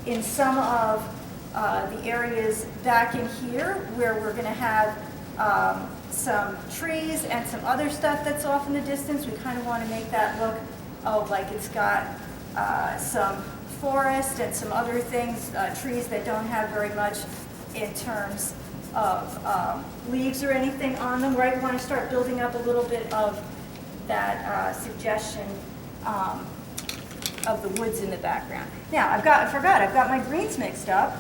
in some of the areas back in here where we're going to have some trees and some other stuff that's off in the distance. We kind of want to make that look like it's got some forest and some other things, trees that don't have very much in terms of leaves or anything on them, right? We want to start building up a little bit of that suggestion of the woods in the background. Now, I forgot, I've got my greens mixed up.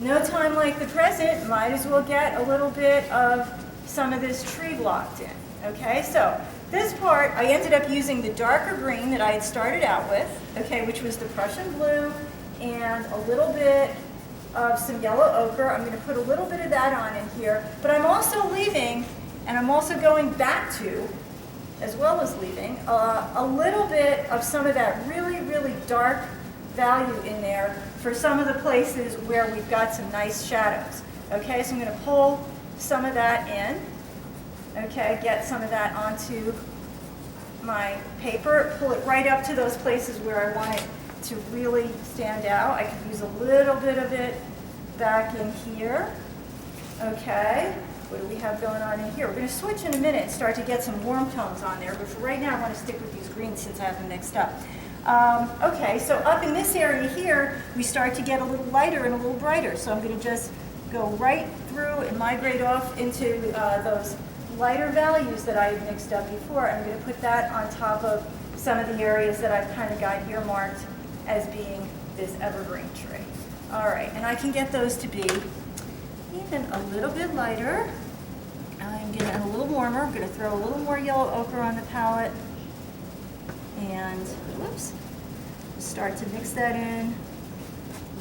No time like the present, might as well get a little bit of some of this tree blocked in. Okay, so this part, I ended up using the darker green that I had started out with, okay, which was the Prussian blue, and a little bit of some yellow ochre. I'm going to put a little bit of that on in here, but I'm also leaving, and I'm also going back to, as well as leaving, a little bit of some of that really, really dark value in there for some of the places where we've got some nice shadows. Okay, so I'm going to pull some of that in. Okay, get some of that onto my paper, pull it right up to those places where I want it to really stand out. I could use a little bit of it back in here. Okay, what do we have going on in here? We're going to switch in a minute and start to get some warm tones on there, but for right now I want to stick with these greens since I have them mixed up. Okay, so up in this area here, we start to get a little lighter and a little brighter. So I'm going to just go right through and migrate off into those lighter values that I had mixed up before. I'm going to put that on top of some of the areas that I've kind of got earmarked as being this evergreen tree. All right, and I can get those to be even a little bit lighter. I'm getting a little warmer. I'm going to throw a little more yellow ochre on the palette. And, whoops, start to mix that in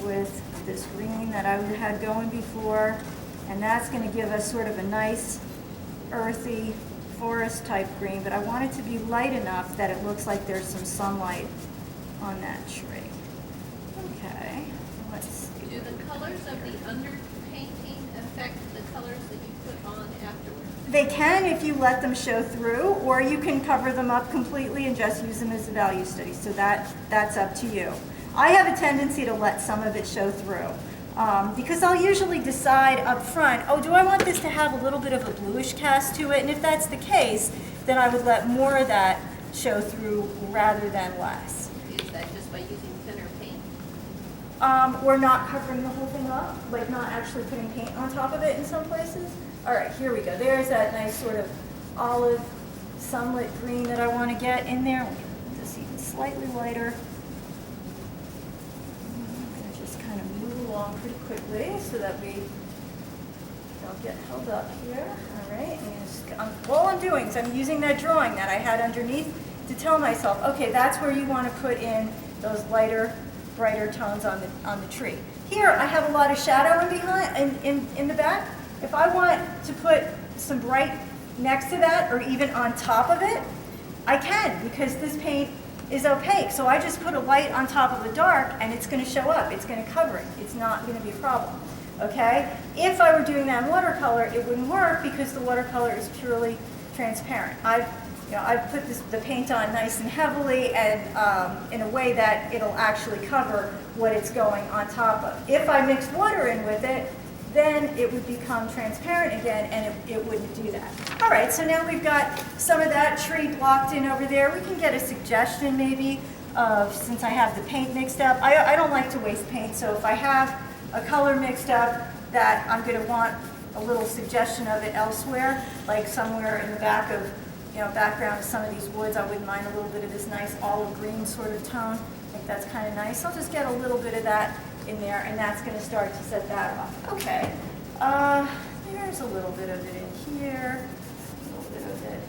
with this green that I had going before. And that's going to give us sort of a nice, earthy, forest type green. But I want it to be light enough that it looks like there's some sunlight on that tree. Okay, let's see. Do the colors of the underpainting affect the colors that you put on afterwards? They can if you let them show through, or you can cover them up completely and just use them as a value study. So that's up to you. I have a tendency to let some of it show through because I'll usually decide up front, oh, do I want this to have a little bit of a bluish cast to it? And if that's the case, then I would let more of that show through rather than less. Is that just by using thinner paint? We're not covering the whole thing up, like not actually putting paint on top of it in some places. All right, here we go. There's that nice sort of olive sunlit green that I want to get in there. We'll get this even slightly lighter. I'm going to just kind of move along pretty quickly so that we don't get held up here. All right, all I'm doing is I'm using that drawing that I had underneath to tell myself, okay, that's where you want to put in those lighter, brighter tones on the tree. Here, I have a lot of shadow in the back. If I want to put some bright next to that or even on top of it, I can because this paint is opaque. So I just put a light on top of a dark and it's going to show up. It's going to cover it. It's not going to be a problem. Okay? If I were doing that in watercolor, it wouldn't work because the watercolor is purely transparent. I've put the paint on nice and heavily and in a way that it'll actually cover what it's going on top of. If I mix water in with it, then it would become transparent again and it wouldn't do that. All right, so now we've got some of that tree blocked in over there. We can get a suggestion maybe of, since I have the paint mixed up, I don't like to waste paint, so if I have a color mixed up that I'm going to want a little suggestion of it elsewhere, like somewhere in the back of, background of some of these woods, I wouldn't mind a little bit of this nice olive green sort of tone. I think that's kind of nice. I'll just get a little bit of that in there, and that's going to start to set that off. Okay, there's a little bit of it in here, a little bit of it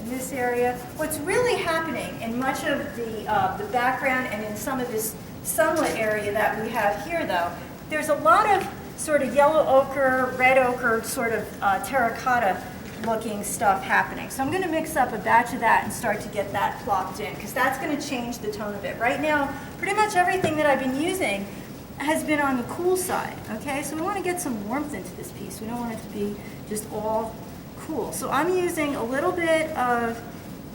in this area. What's really happening in much of the background and in some of this sunlit area that we have here, though, there's a lot of sort of yellow ochre, red ochre, sort of terracotta looking stuff happening. So I'm going to mix up a batch of that and start to get that plopped in because that's going to change the tone of it. Right now, pretty much everything that I've been using has been on the cool side, okay? So we want to get some warmth into this piece. We don't want it to be just all cool. So I'm using a little bit of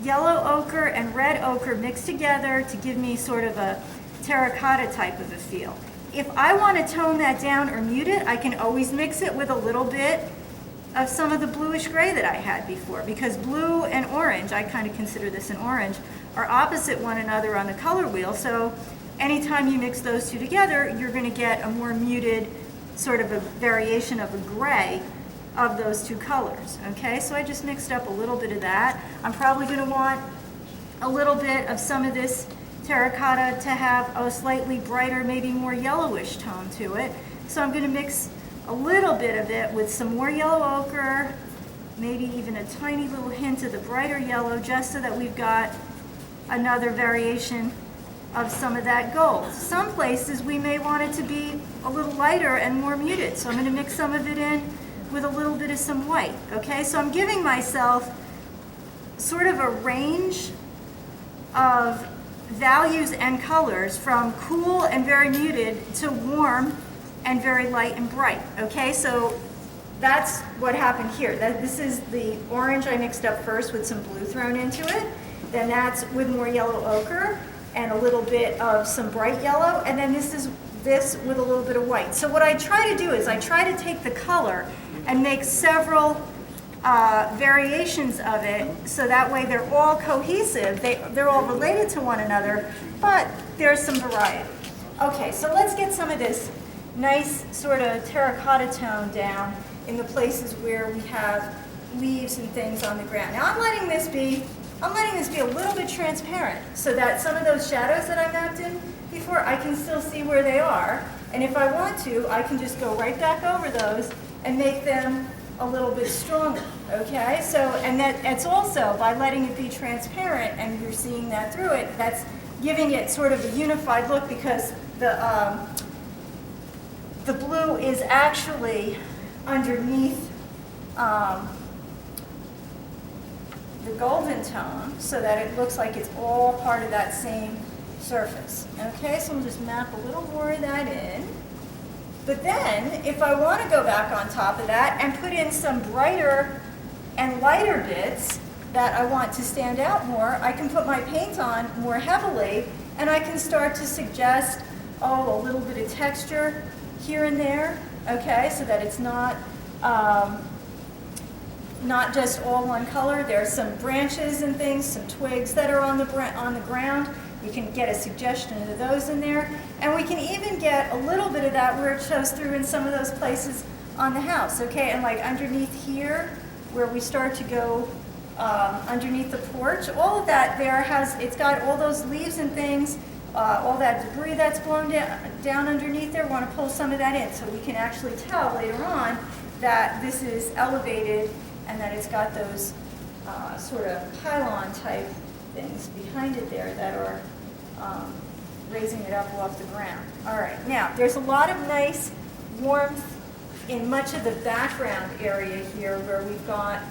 yellow ochre and red ochre mixed together to give me sort of a terracotta type of a feel. If I want to tone that down or mute it, I can always mix it with a little bit of some of the bluish gray that I had before, because blue and orange, I kind of consider this an orange, are opposite one another on the color wheel. So anytime you mix those two together, you're going to get a more muted sort of a variation of a gray of those two colors. Okay, so I just mixed up a little bit of that. I'm probably going to want a little bit of some of this terracotta to have a slightly brighter, maybe more yellowish tone to it. So I'm going to mix a little bit of it with some more yellow ochre, maybe even a tiny little hint of the brighter yellow, just so that we've got another variation of some of that gold. Some places we may want it to be a little lighter and more muted, so I'm going to mix some of it in with a little bit of some white. Okay, so I'm giving myself sort of a range of values and colors from cool and very muted to warm and very light and bright. Okay, so that's what happened here. This is the orange I mixed up first with some blue thrown into it. Then that's with more yellow ochre and a little bit of some bright yellow. And then this is this with a little bit of white. So what I try to do is I try to take the color and make several variations of it, so that way they're all cohesive, they're all related to one another, but there's some variety. Okay, so let's get some of this nice sort of terracotta tone down in the places where we have leaves and things on the ground. Now I'm letting this be a little bit transparent so that some of those shadows that I mapped in before, I can still see where they are. And if I want to, I can just go right back over those and make them a little bit stronger, okay? So, and it's also, by letting it be transparent and you're seeing that through it, that's giving it sort of a unified look, because the blue is actually underneath the golden tone, so that it looks like it's all part of that same surface. Okay, so we'll just map a little more of that in. But then, if I want to go back on top of that and put in some brighter and lighter bits that I want to stand out more, I can put my paint on more heavily, and I can start to suggest, a little bit of texture here and there, okay, so that it's not just all one color. There's some branches and things, some twigs that are on the ground. You can get a suggestion of those in there. And we can even get a little bit of that where it shows through in some of those places on the house, okay? And like underneath here, where we start to go underneath the porch, all of that there it's got all those leaves and things, all that debris that's blown down underneath there. We want to pull some of that in so we can actually tell later on that this is elevated and that it's got those sort of pylon type things behind it there that are raising it up off the ground. All right, now there's a lot of nice warmth in much of the background area here where we've got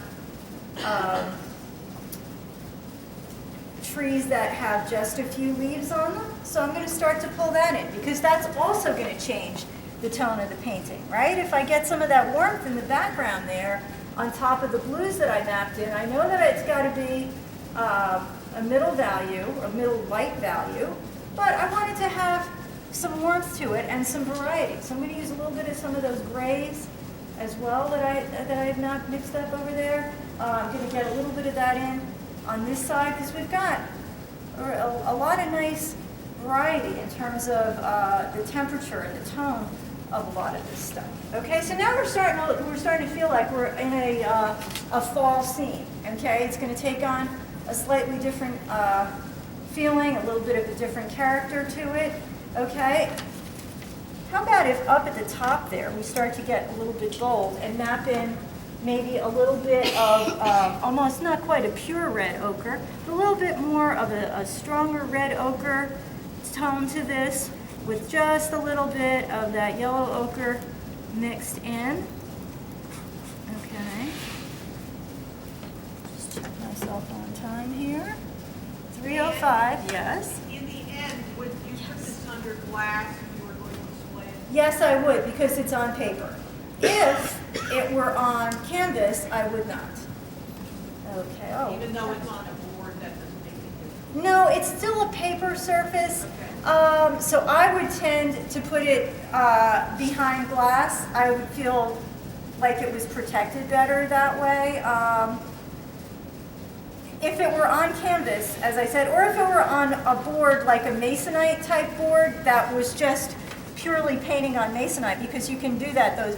trees that have just a few leaves on them. So I'm going to start to pull that in, because that's also going to change the tone of the painting, right? If I get some of that warmth in the background there on top of the blues that I mapped in, I know that it's got to be a middle value, a middle light value, but I wanted to have some warmth to it and some variety. So I'm going to use a little bit of some of those grays as well that I have not mixed up over there. I'm going to get a little bit of that in on this side, because we've got a lot of nice variety in terms of the temperature and the tone of a lot of this stuff. Okay, so now we're starting to feel like we're in a fall scene. Okay, it's going to take on a slightly different feeling, a little bit of a different character to it. Okay, how about if up at the top there we start to get a little bit bold and map in maybe a little bit of almost not quite a pure red ochre, but a little bit more of a stronger red ochre tone to this, with just a little bit of that yellow ochre mixed in. Okay. Just check myself on time here. 3:05, yes. In the end, would you put this under glass if you were going to display it? Yes, I would, because it's on paper. If it were on canvas, I would not. Okay. Oh. Even though it's on a board, that doesn't make any difference? No, it's still a paper surface. So I would tend to put it behind glass. I would feel like it was protected better that way. If it were on canvas, as I said, or if it were on a board like a masonite type board that was just purely painting on masonite, because you can do that, those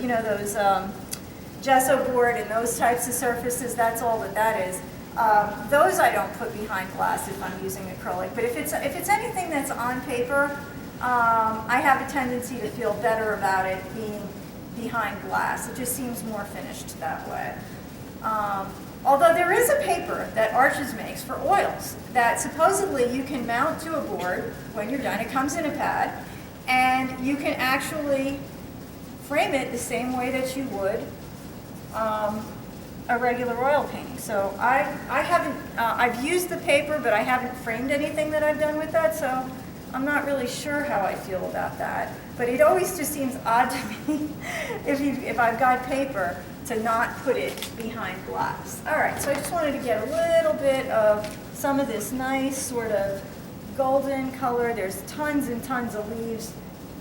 gesso board and those types of surfaces, that's all that is. Those I don't put behind glass if I'm using acrylic. But if it's anything that's on paper, I have a tendency to feel better about it being behind glass. It just seems more finished that way. Although there is a paper that Arches makes for oils that supposedly you can mount to a board when you're done. It comes in a pad, and you can actually frame it the same way that you would a regular oil painting. So I haven't, I've used the paper, but I haven't framed anything that I've done with that, so I'm not really sure how I feel about that. But it always just seems odd to me if I've got paper to not put it behind glass. All right, so I just wanted to get a little bit of some of this nice sort of golden color. There's tons and tons of leaves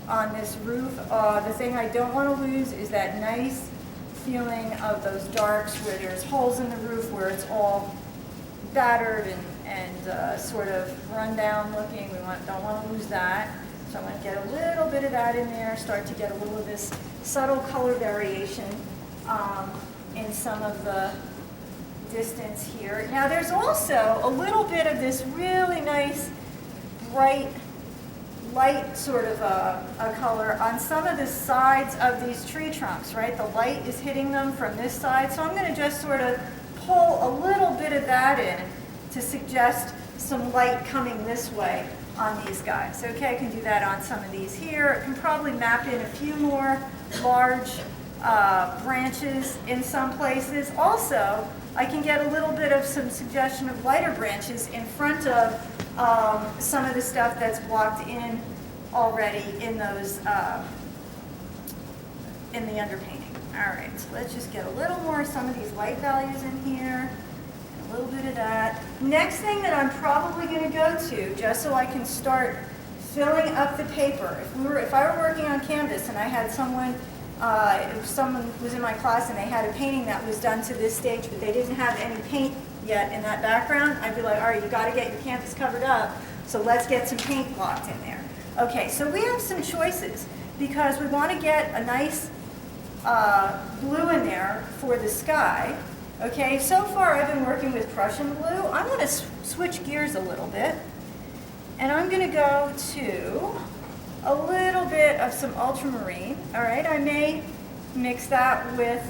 on this roof. The thing I don't want to lose is that nice feeling of those darks where there's holes in the roof where it's all battered and sort of run down looking. Don't want to lose that. So I'm going to get a little bit of that in there, start to get a little of this subtle color variation in some of the distance here. Now there's also a little bit of this really nice bright light sort of a color on some of the sides of these tree trunks, right? The light is hitting them from this side, so I'm going to just sort of pull a little bit of that in to suggest some light coming this way on these guys. Okay, I can do that on some of these here. I can probably map in a few more large branches in some places. Also, I can get a little bit of some suggestion of lighter branches in front of some of the stuff that's blocked in already in those, in the underpainting. All right, so let's just get a little more of some of these light values in here, and a little bit of that. Next thing that I'm probably going to go to, just so I can start filling up the paper. If I were working on canvas and I had someone, if someone was in my class and they had a painting that was done to this stage, but they didn't have any paint yet in that background, I'd be like, all right, you got to get your canvas covered up, so let's get some paint blocked in there. Okay, so we have some choices because we want to get a nice blue in there for the sky. Okay, so far I've been working with Prussian blue. I'm going to switch gears a little bit, and I'm going to go to a little bit of some ultramarine. All right, I may mix that with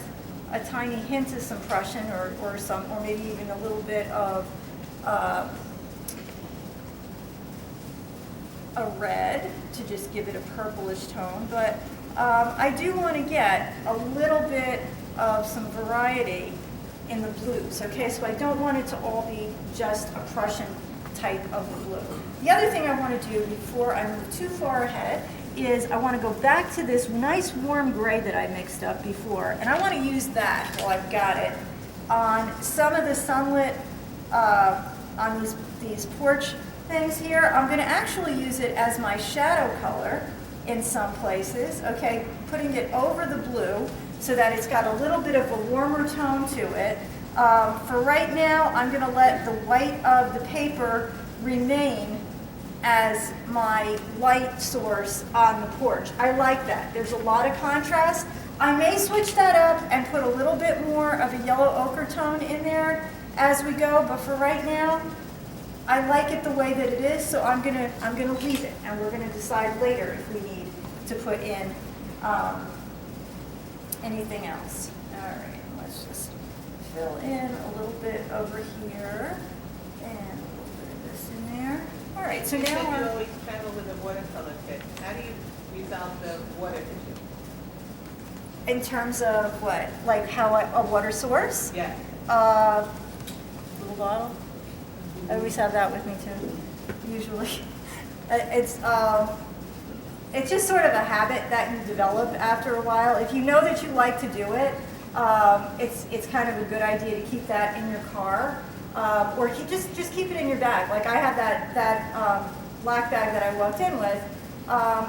a tiny hint of some Prussian or maybe even a little bit of a red to just give it a purplish tone. But I do want to get a little bit of some variety in the blues. Okay, so I don't want it to all be just a Prussian type of blue. The other thing I want to do before I move too far ahead is I want to go back to this nice warm gray that I mixed up before, and I want to use that while I've got it on some of the sunlit, on these porch things here. I'm going to actually use it as my shadow color in some places, okay, putting it over the blue so that it's got a little bit of a warmer tone to it. For right now, I'm going to let the white of the paper remain as my light source on the porch. I like that. There's a lot of contrast. I may switch that up and put a little bit more of a yellow ochre tone in there as we go, but for right now, I like it the way that it is, so I'm gonna leave it, and we're gonna decide later if we need to put in anything else. All right, let's just fill in a little bit over here and a little bit of this in there. All right, so You said now you always travel with a watercolor kit. How do you resolve the water issue? in terms of what, like how a water source? Yeah. Little bottle. I always have that with me too, usually. It's just sort of a habit that you develop after a while. If you know that you like to do it, it's kind of a good idea to keep that in your car, or just keep it in your bag. Like I have that black bag that I walked in with.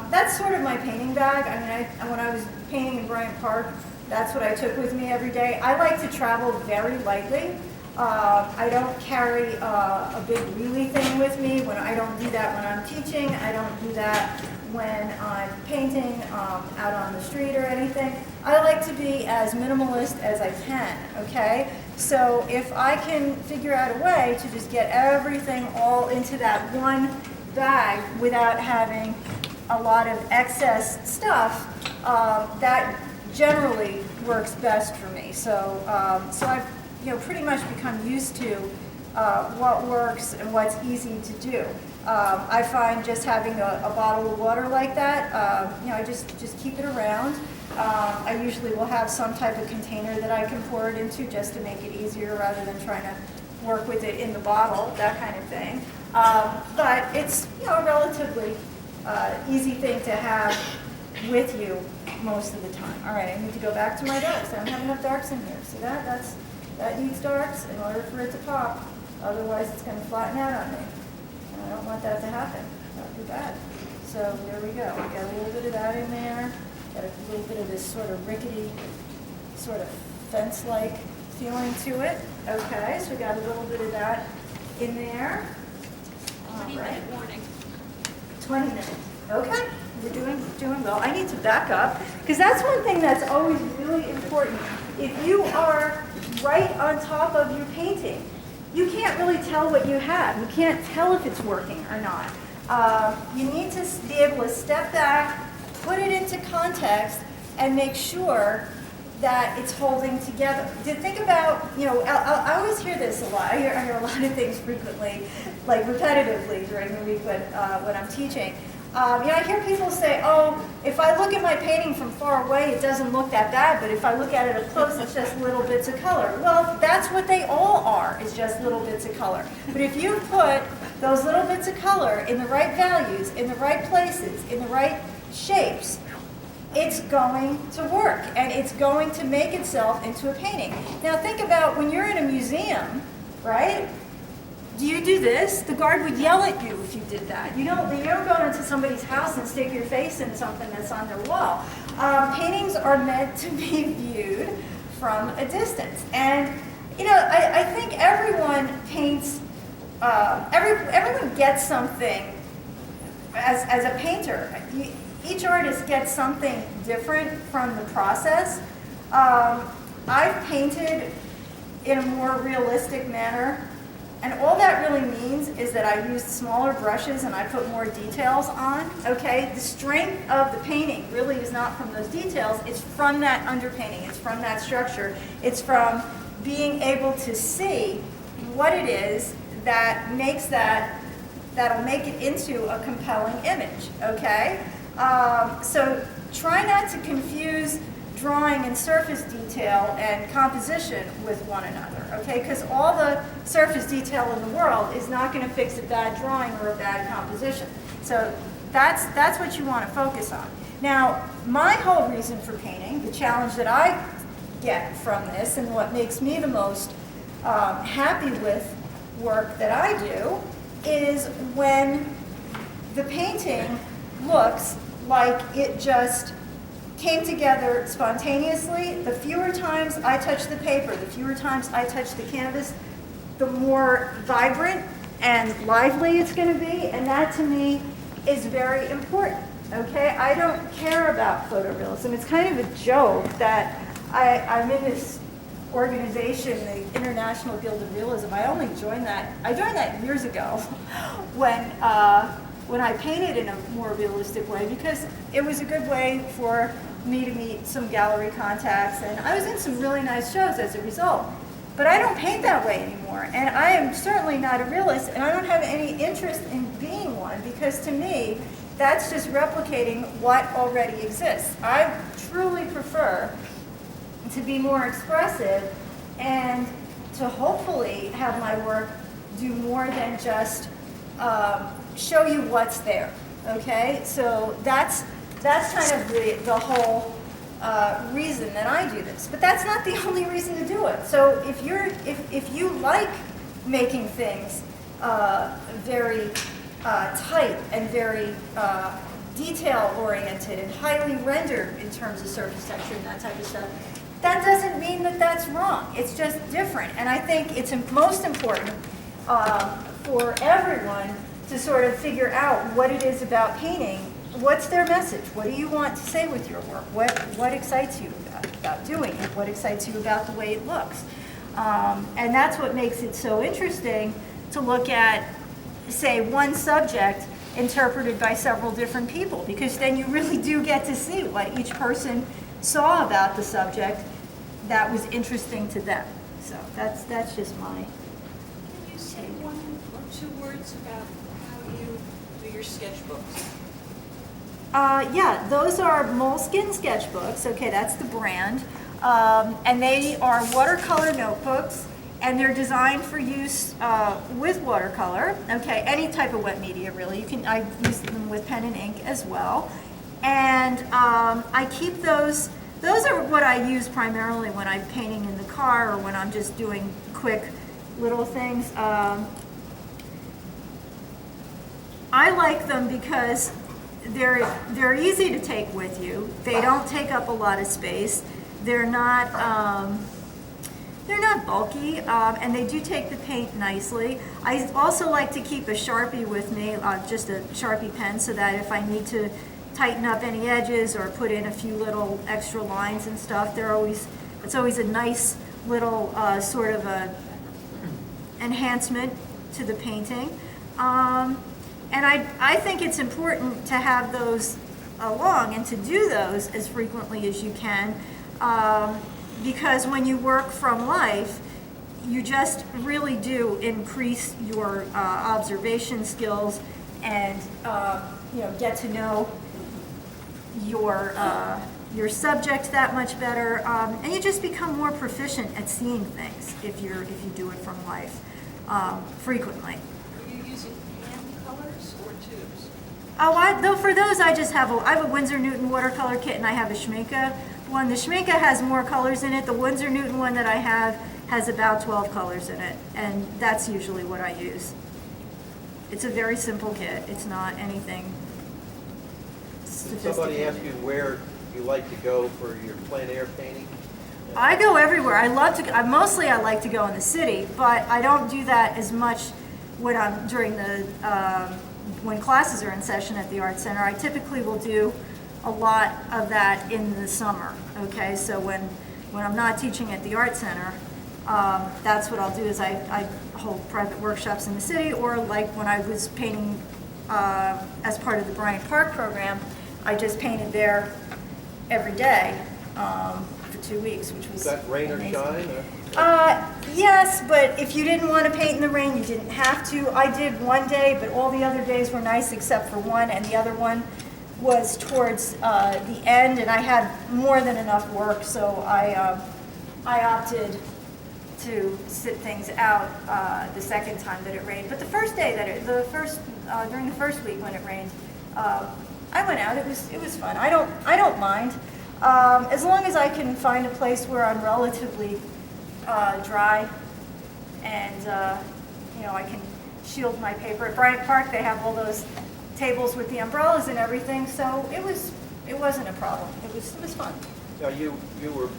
That's sort of my painting bag. I mean, when I was painting in Bryant Park, that's what I took with me every day. I like to travel very lightly. I don't carry a big wheelie thing with me. I don't do that when I'm teaching. I don't do that when I'm painting out on the street or anything. I like to be as minimalist as I can, okay? So if I can figure out a way to just get everything all into that one bag without having a lot of excess stuff, that generally works best for me. So I've pretty much become used to what works and what's easy to do. I find just having a bottle of water like that, I just keep it around. I usually will have some type of container that I can pour it into just to make it easier rather than trying to work with it in the bottle, that kind of thing. But it's a relatively easy thing to have with you most of the time. All right, I need to go back to my darks. I don't have enough darks in here. See that? That needs darks in order for it to pop. Otherwise, it's going to flatten out on me. And I don't want that to happen. That would be bad. So there we go. We got a little bit of that in there. Got a little bit of this sort of rickety, sort of fence-like feeling to it. Okay, so we got a little bit of that in there. All 20-minute warning. 20 minutes. Okay, we're doing well. I need to back up because that's one thing that's always really important. If you are right on top of your painting, you can't really tell what you have. You can't tell if it's working or not. You need to be able to step back, put it into context, and make sure that it's holding together. To think about, I always hear this a lot. I hear a lot of things frequently, like repetitively during the week when I'm teaching. I hear people say, oh, if I look at my painting from far away, it doesn't look that bad, but if I look at it up close, it's just little bits of color. Well, that's what they all are, is just little bits of color. But if you put those little bits of color in the right values, in the right places, in the right shapes, it's going to work, and it's going to make itself into a painting. Now think about when you're in a museum, right? Do you do this? The guard would yell at you if you did that. You don't go into somebody's house and stick your face in something that's on their wall. Paintings are meant to be viewed from a distance. And, I think everyone paints, everyone gets something as a painter. Each artist gets something different from the process. I've painted in a more realistic manner. And all that really means is that I used smaller brushes and I put more details on, okay? The strength of the painting really is not from those details, it's from that underpainting, it's from that structure, it's from being able to see what it is that makes that'll make it into a compelling image, okay? So try not to confuse drawing and surface detail and composition with one another, okay? Because all the surface detail in the world is not going to fix a bad drawing or a bad composition. So that's what you want to focus on. Now, my whole reason for painting, the challenge that I get from this and what makes me the most happy with work that I do is when the painting looks like it just came together spontaneously. The fewer times I touch the paper, the fewer times I touch the canvas, the more vibrant and lively it's going to be, and that to me is very important, okay? I don't care about photorealism. It's kind of a joke that I'm in this organization, the International Guild of Realism. I joined that years ago when I painted in a more realistic way, because it was a good way for me to meet some gallery contacts, and I was in some really nice shows as a result. But I don't paint that way anymore, and I am certainly not a realist, and I don't have any interest in being one, because to me, that's just replicating what already exists. I truly prefer to be more expressive and to hopefully have my work do more than just show you what's there, okay? So that's kind of the whole reason that I do this. But that's not the only reason to do it. So if you like making things very tight and very detail-oriented and highly rendered in terms of surface texture and that type of stuff, that doesn't mean that that's wrong. It's just different. And I think it's most important for everyone to sort of figure out what it is about painting. What's their message? What do you want to say with your work? What excites you about doing it? What excites you about the way it looks? And that's what makes it so interesting to look at, say, one subject interpreted by several different people, because then you really do get to see what each person saw about the subject that was interesting to them. So that's just my... Can you say one or two words about how you do your sketchbooks? Yeah, those are Moleskine sketchbooks. Okay, that's the brand. And they are watercolor notebooks, and they're designed for use with watercolor. Okay, any type of wet media, really. I use them with pen and ink as well. And I keep those. Those are what I use primarily when I'm painting in the car or when I'm just doing quick little things. I like them because they're easy to take with you. They don't take up a lot of space. They're not bulky, and they do take the paint nicely. I also like to keep a Sharpie with me, just a Sharpie pen, so that if I need to tighten up any edges or put in a few little extra lines and stuff, it's always a nice little sort of a enhancement to the painting. And I think it's important to have those along and to do those as frequently as you can, because when you work from life, you just really do increase your observation skills and get to know your subject that much better, and you just become more proficient at seeing things if you do it from life frequently. Are you using hand colors or tubes? Though for those I have a Winsor Newton watercolor kit and I have a Schminke one. The Schminke has more colors in it. The Winsor Newton one that I have has about 12 colors in it, and that's usually what I use. It's a very simple kit. It's not anything Did sophisticated. somebody ask you where you like to go for your plein air painting? I go everywhere. I love to. Mostly, I like to go in the city, but I don't do that as much when I'm during the when classes are in session at the Art Center. I typically will do a lot of that in the summer. Okay, so when I'm not teaching at the Art Center, that's what I'll do. Is I hold private workshops in the city, or like when I was painting as part of the Bryant Park program, I just painted there every day for 2 weeks, which was Is that rain or amazing. shine? Or? Yes, but if you didn't want to paint in the rain, you didn't have to. I did one day, but all the other days were nice except for one, and the other one was towards the end, and I had more than enough work, so I opted to sit things out the second time that it rained. But the first day during the first week when it rained, I went out. It was fun. I don't mind as long as I can find a place where I'm relatively dry, and I can shield my paper. At Bryant Park, they have all those tables with the umbrellas and everything, so it wasn't a problem. It was fun. Now, you were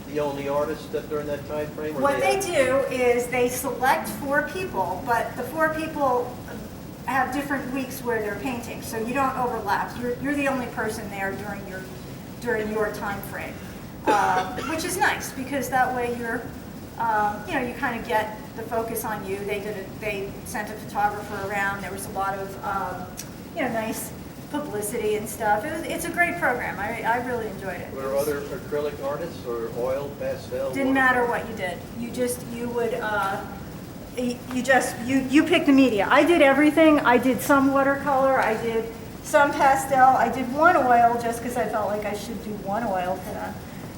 the only artist during that time frame? Or What they do is they select 4 people, but the 4 people have different weeks where they're painting, so you don't overlap. You're the only person there during your time frame, which is nice because that way you kind of get the focus on you. They sent a photographer around. There was a lot of nice publicity and stuff. It's a great program. I really enjoyed it. Were there other acrylic artists or oil, pastel? Didn't matter what you did. You pick the media. I did everything. I did some watercolor. I did some pastel. I did one oil just because I felt like I should do one oil for that.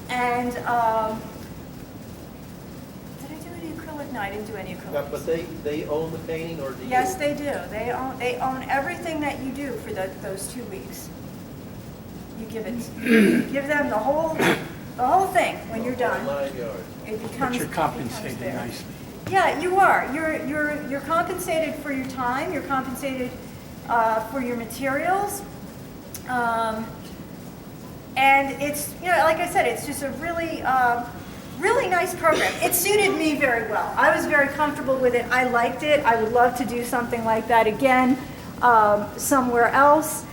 And did I do any acrylic? No, I didn't do any acrylic. Yeah, but they own the painting, or do you? Yes, they do. They own everything that you do for those 2 weeks. You give them the whole thing when you're done. 9 yards. It But becomes. you're it compensated becomes theirs. nicely. Yeah, you are. You're compensated for your time. You're compensated for your materials, and it's like I said, it's just a really nice program. It suited me very well. I was very comfortable with it. I liked it. I would love to do something like that again somewhere else.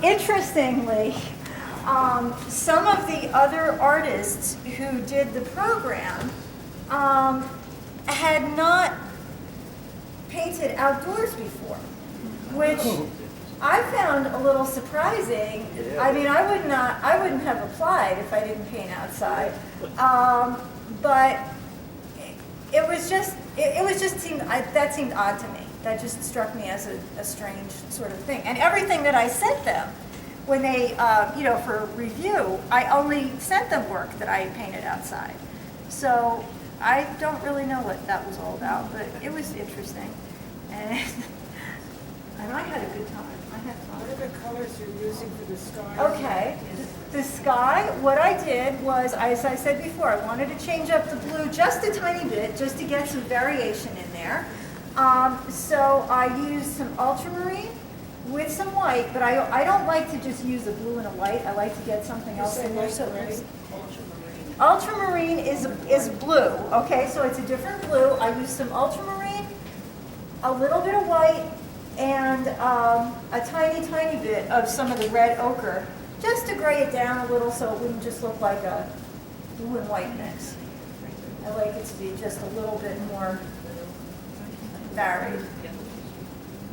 Interestingly, some of the other artists who did the program had not painted outdoors before, which I found a little surprising. I mean, I wouldn't have applied if I didn't paint outside, but that seemed odd to me. That just struck me as a strange sort of thing. And everything that I sent them when they, for review, I only sent them work that I painted outside. So I don't really know what that was all about, but it was interesting. And I had a good time. What are the colors you're using for the sky? Okay, the sky, what I did was, as I said before, I wanted to change up the blue just a tiny bit, just to get some variation in there. So I used some ultramarine with some white, but I don't like to just use a blue and a white. I like to get something else in there. So ultramarine is blue, okay, so it's a different blue. I used some ultramarine, a little bit of white, and a tiny bit of some of the red ochre, just to gray it down a little so it wouldn't just look like a blue and white mix. I like it to be just a little bit more varied.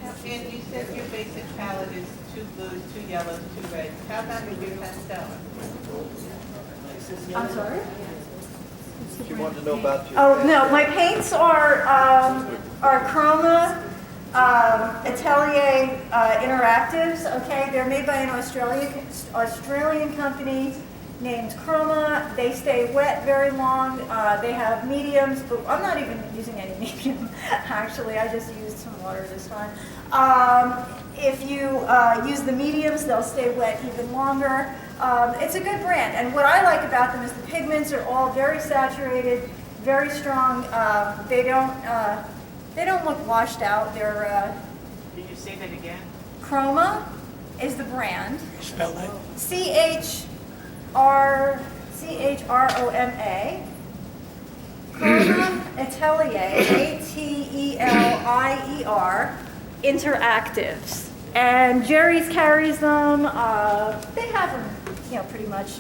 And you said your basic palette is 2 blues, 2 yellows, 2 reds. How about with your pastel? I'm sorry? She wanted to know about your. Oh, no, my paints are Chroma Atelier Interactives, okay? They're made by an Australian company named Chroma. They stay wet very long. They have mediums, but I'm not even using any medium, actually. I just used some water this time. If you use the mediums, they'll stay wet even longer. It's a good brand, and what I like about them is the pigments are all very saturated, very strong. They don't look washed out. They're Did you say that again? Chroma is the brand. Spell that. Chroma. Chroma Atelier, Atelier Interactives. And Jerry's carries them. They have them, pretty much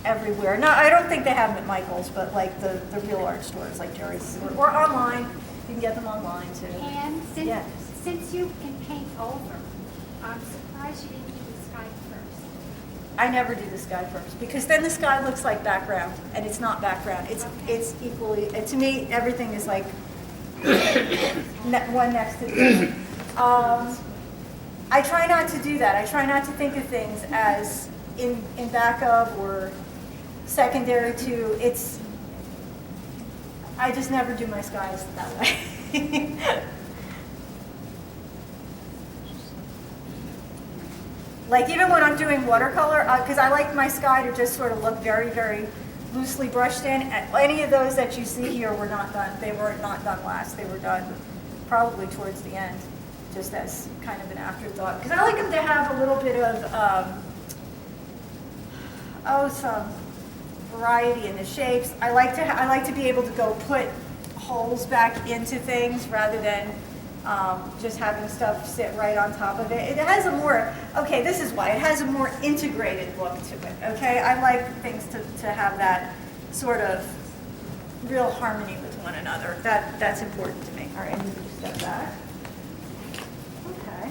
everywhere. No, I don't think they have them at Michael's, but like the real art stores, like Jerry's, or online. You can get them online too. And Yeah. since you can paint over, I'm surprised you didn't do the sky first. I never do the sky first because then the sky looks like background, and it's not background. It's equally to me. Everything is like one next to the other. I try not to do that. I try not to think of things as in back of or secondary to. I just never do my skies that way. Like even when I'm doing watercolor, because I like my sky to just sort of look very, very loosely brushed in. Any of those that you see here were not done. They were not done last. They were done probably towards the end, just as kind of an afterthought. Because I like them to have a little bit of, some variety in the shapes. I like to be able to go put holes back into things rather than just having stuff sit right on top of it. It has a more, this is why, it has a more integrated look to it, okay? I like things to have that sort of real harmony with one another. That's important to me. All right, I need to step back. Okay.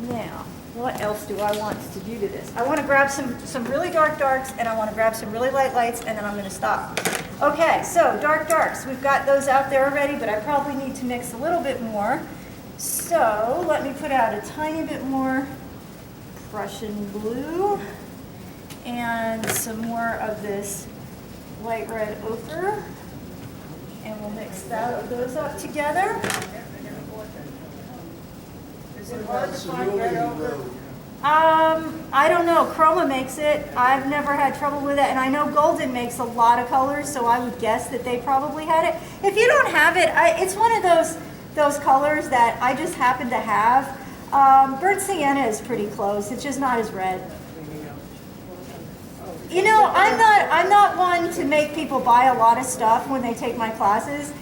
Now, what else do I want to do to this? I want to grab some really dark darks, and I want to grab some really light lights, and then I'm going to stop. Okay, so dark darks. We've got those out there already, but I probably need to mix a little bit more. So let me put out a tiny bit more Prussian blue and some more of this light red ochre, and we'll mix those up together. Is it hard to find red ochre? I don't know. Chroma makes it. I've never had trouble with it, and I know Golden makes a lot of colors, so I would guess that they probably had it. If you don't have it, it's one of those colors that I just happen to have. Burnt sienna is pretty close. It's just not as red. You know, I'm not one to make people buy a lot of stuff when they take my classes.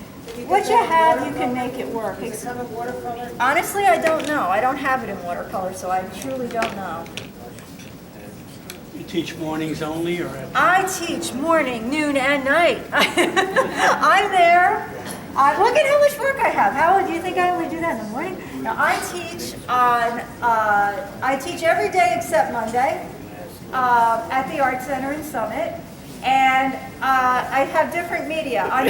What you have, you can make it work. Does it come in watercolor? Honestly, I don't know. I don't have it in watercolor, so I truly don't know. You teach mornings only or after? I teach morning, noon, and night. I'm there. Look at how much work I have. How do you think I only do that in the morning? Now, I teach every day except Monday at the Art Center in Summit. And I have different media. On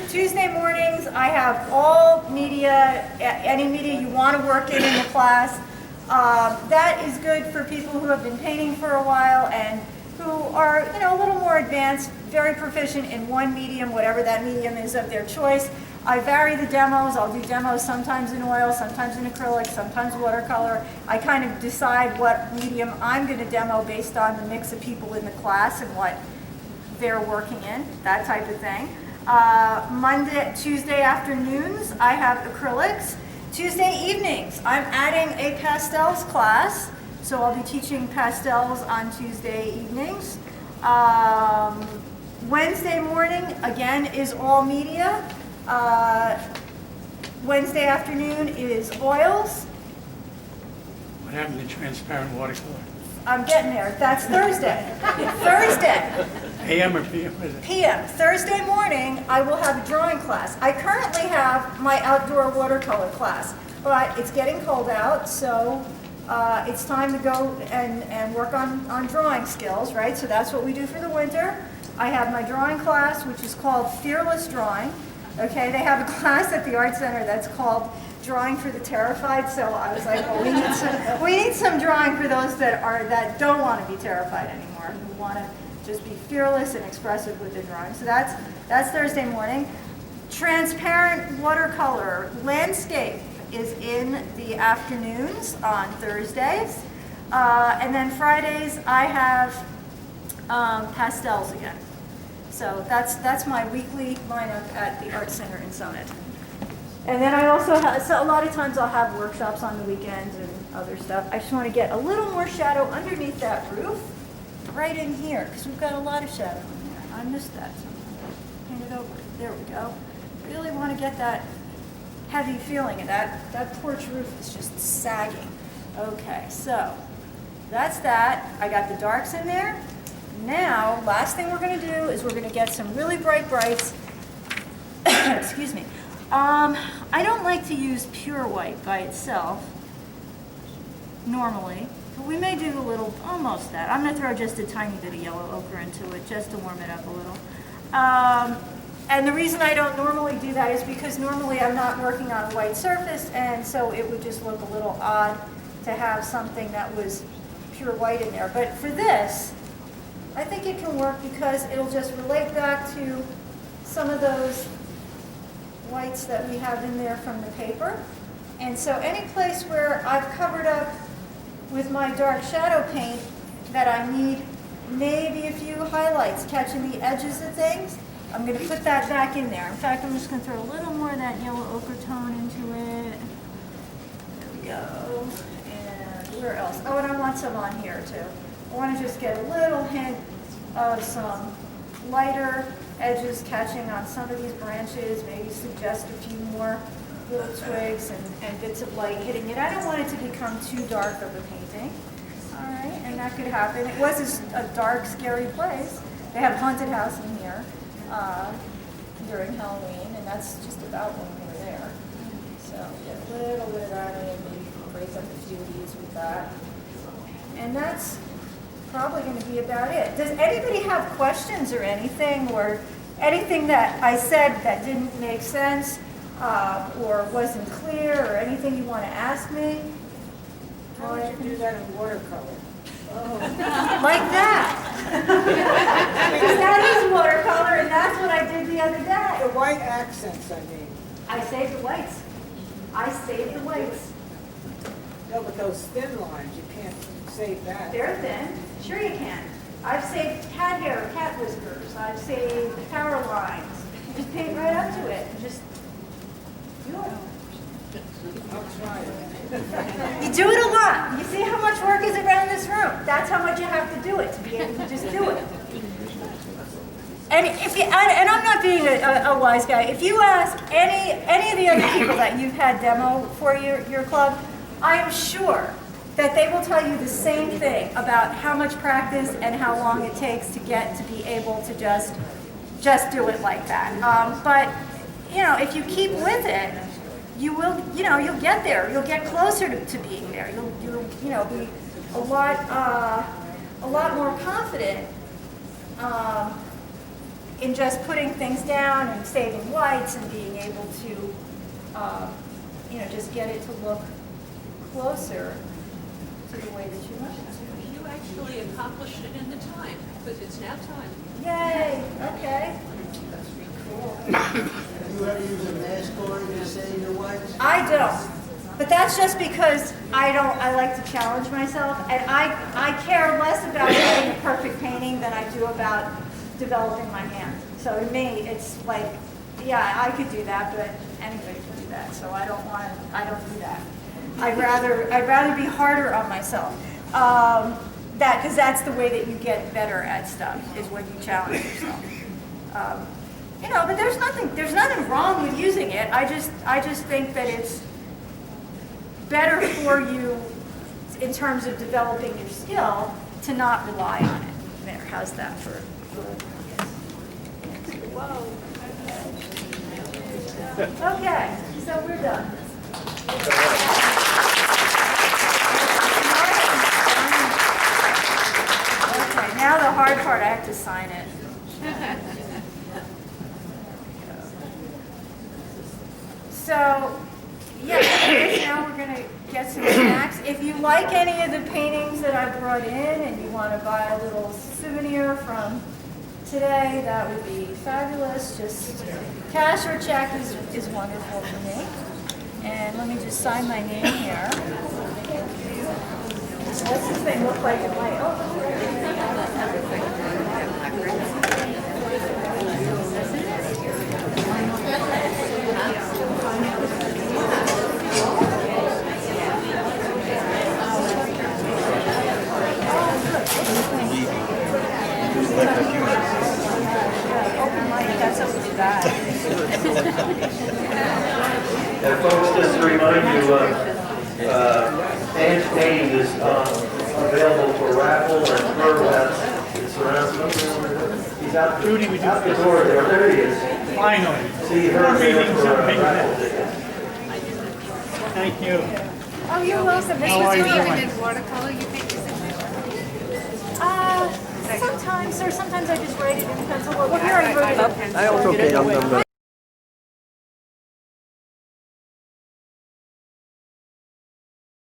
Tuesday mornings, I have all media, any media you want to work in the class. That is good for people who have been painting for a while and who are, a little more advanced, very proficient in one medium, whatever that medium is of their choice. I vary the demos. I'll do demos sometimes in oil, sometimes in acrylic, sometimes watercolor. I kind of decide what medium I'm going to demo based on the mix of people in the class and what they're working in, that type of thing. Tuesday afternoons, I have acrylics. Tuesday evenings, I'm adding a pastels class, so I'll be teaching pastels on Tuesday evenings. Wednesday morning, again, is all media. Wednesday afternoon is oils. What happened to transparent watercolor? I'm getting there. That's Thursday. Thursday. AM or PM? Is it? PM, Thursday morning, I will have a drawing class. I currently have my outdoor watercolor class, but it's getting cold out, so it's time to go and work on drawing skills, right? So that's what we do for the winter. I have my drawing class, which is called Fearless Drawing. Okay, they have a class at the Art Center that's called Drawing for the Terrified, so I was like, well, we need some drawing for those that don't want to be terrified anymore, who want to just be fearless and expressive with their drawing. So that's Thursday morning. Transparent watercolor landscape is in the afternoons on Thursdays. And then Fridays, I have pastels again. So that's my weekly lineup at the Art Center in Summit. And then I also have, so a lot of times I'll have workshops on the weekends and other stuff. I just want to get a little more shadow underneath that roof, right in here, because we've got a lot of shadow in there. I missed that. So paint it over. There we go. Really want to get that heavy feeling, and that porch roof is just sagging. Okay, so that's that. I got the darks in there. Now, last thing we're going to do is we're going to get some really bright brights. Excuse me. I don't like to use pure white by itself, normally, but we may do a little, almost that. I'm going to throw just a tiny bit of yellow ochre into it, just to warm it up a little. And the reason I don't normally do that is because normally I'm not working on a white surface, and so it would just look a little odd to have something that was pure white in there. But for this, I think it can work because it'll just relate back to some of those whites that we have in there from the paper. And so any place where I've covered up with my dark shadow paint that I need maybe a few highlights catching the edges of things, I'm going to put that back in there. In fact, I'm just going to throw a little more of that yellow ochre tone into it. There we go. And where else? Oh, and I want some on here too. I want to just get a little hint of some lighter edges catching on some of these branches, maybe suggest a few more little twigs and bits of light hitting it. I don't want it to become too dark of a painting. All right, and that could happen. It was a dark, scary place. They have a haunted house in here during Halloween, and that's just about when we were there. So get a little bit of that in, maybe break up a few of these with that. And that's probably going to be about it. Does anybody have questions or anything that I said that didn't make sense or wasn't clear, or anything you want to ask me? How would you do that in watercolor? Like that. Because that is watercolor, and that's what I did the other The day. white accents, I mean. I saved the whites. I saved the whites. No, but those thin lines, you can't save that. They're thin. Sure you can. I've saved cat hair, cat whiskers. I've saved power lines. You just paint right up to it. And just do it. I'll try it. You do it a lot. You see how much work is around this room. That's how much you have to do it to be able to just do it. And if you, and I'm not being a wise guy. If you ask any of the other people that you've had demo for your club, I am sure that they will tell you the same thing about how much practice and how long it takes to get to be able to just do it like that. But you know, if you keep with it, you will, you'll get there. You'll get closer to being there. You'll be a lot more confident in just putting things down and saving whites and being able to, just get it to look closer to the way that you want it to. You actually accomplished it in the time, because it's now time. Yay, okay. You ever use a mask cord to save your whites? I don't. But that's just because I like to challenge myself, and I care less about getting a perfect painting than I do about developing my hand. So to me, it's like, yeah, I could do that, but anybody can do that. So I don't do that. I'd rather be harder on myself. Because that's the way that you get better at stuff, is when you challenge yourself. But there's nothing wrong with using it. I just think that it's better for you in terms of developing your skill to not rely on it. There, how's that for Okay, so we're done. Okay, now the hard part, I have to sign it. So, yeah, I guess now we're gonna get some snacks. If you like any of the paintings that I brought in and you wanna buy a little souvenir from today, that would be fabulous. Just cash or check is wonderful for me. And let me just sign my name here. What's this thing look like in my, open mic, that's up to that. And folks, just to remind you, Dan's painting is available for raffle and burlesque. It's around, he's out the door there. There he is. Finally. See her We're there meeting for something. raffle tickets. Thank you. Oh, you're welcome. This How was are you really doing? In watercolor, you think is sometimes, or sometimes I just write it in pencil. Well, here I wrote it. Okay, Okay, I'm done.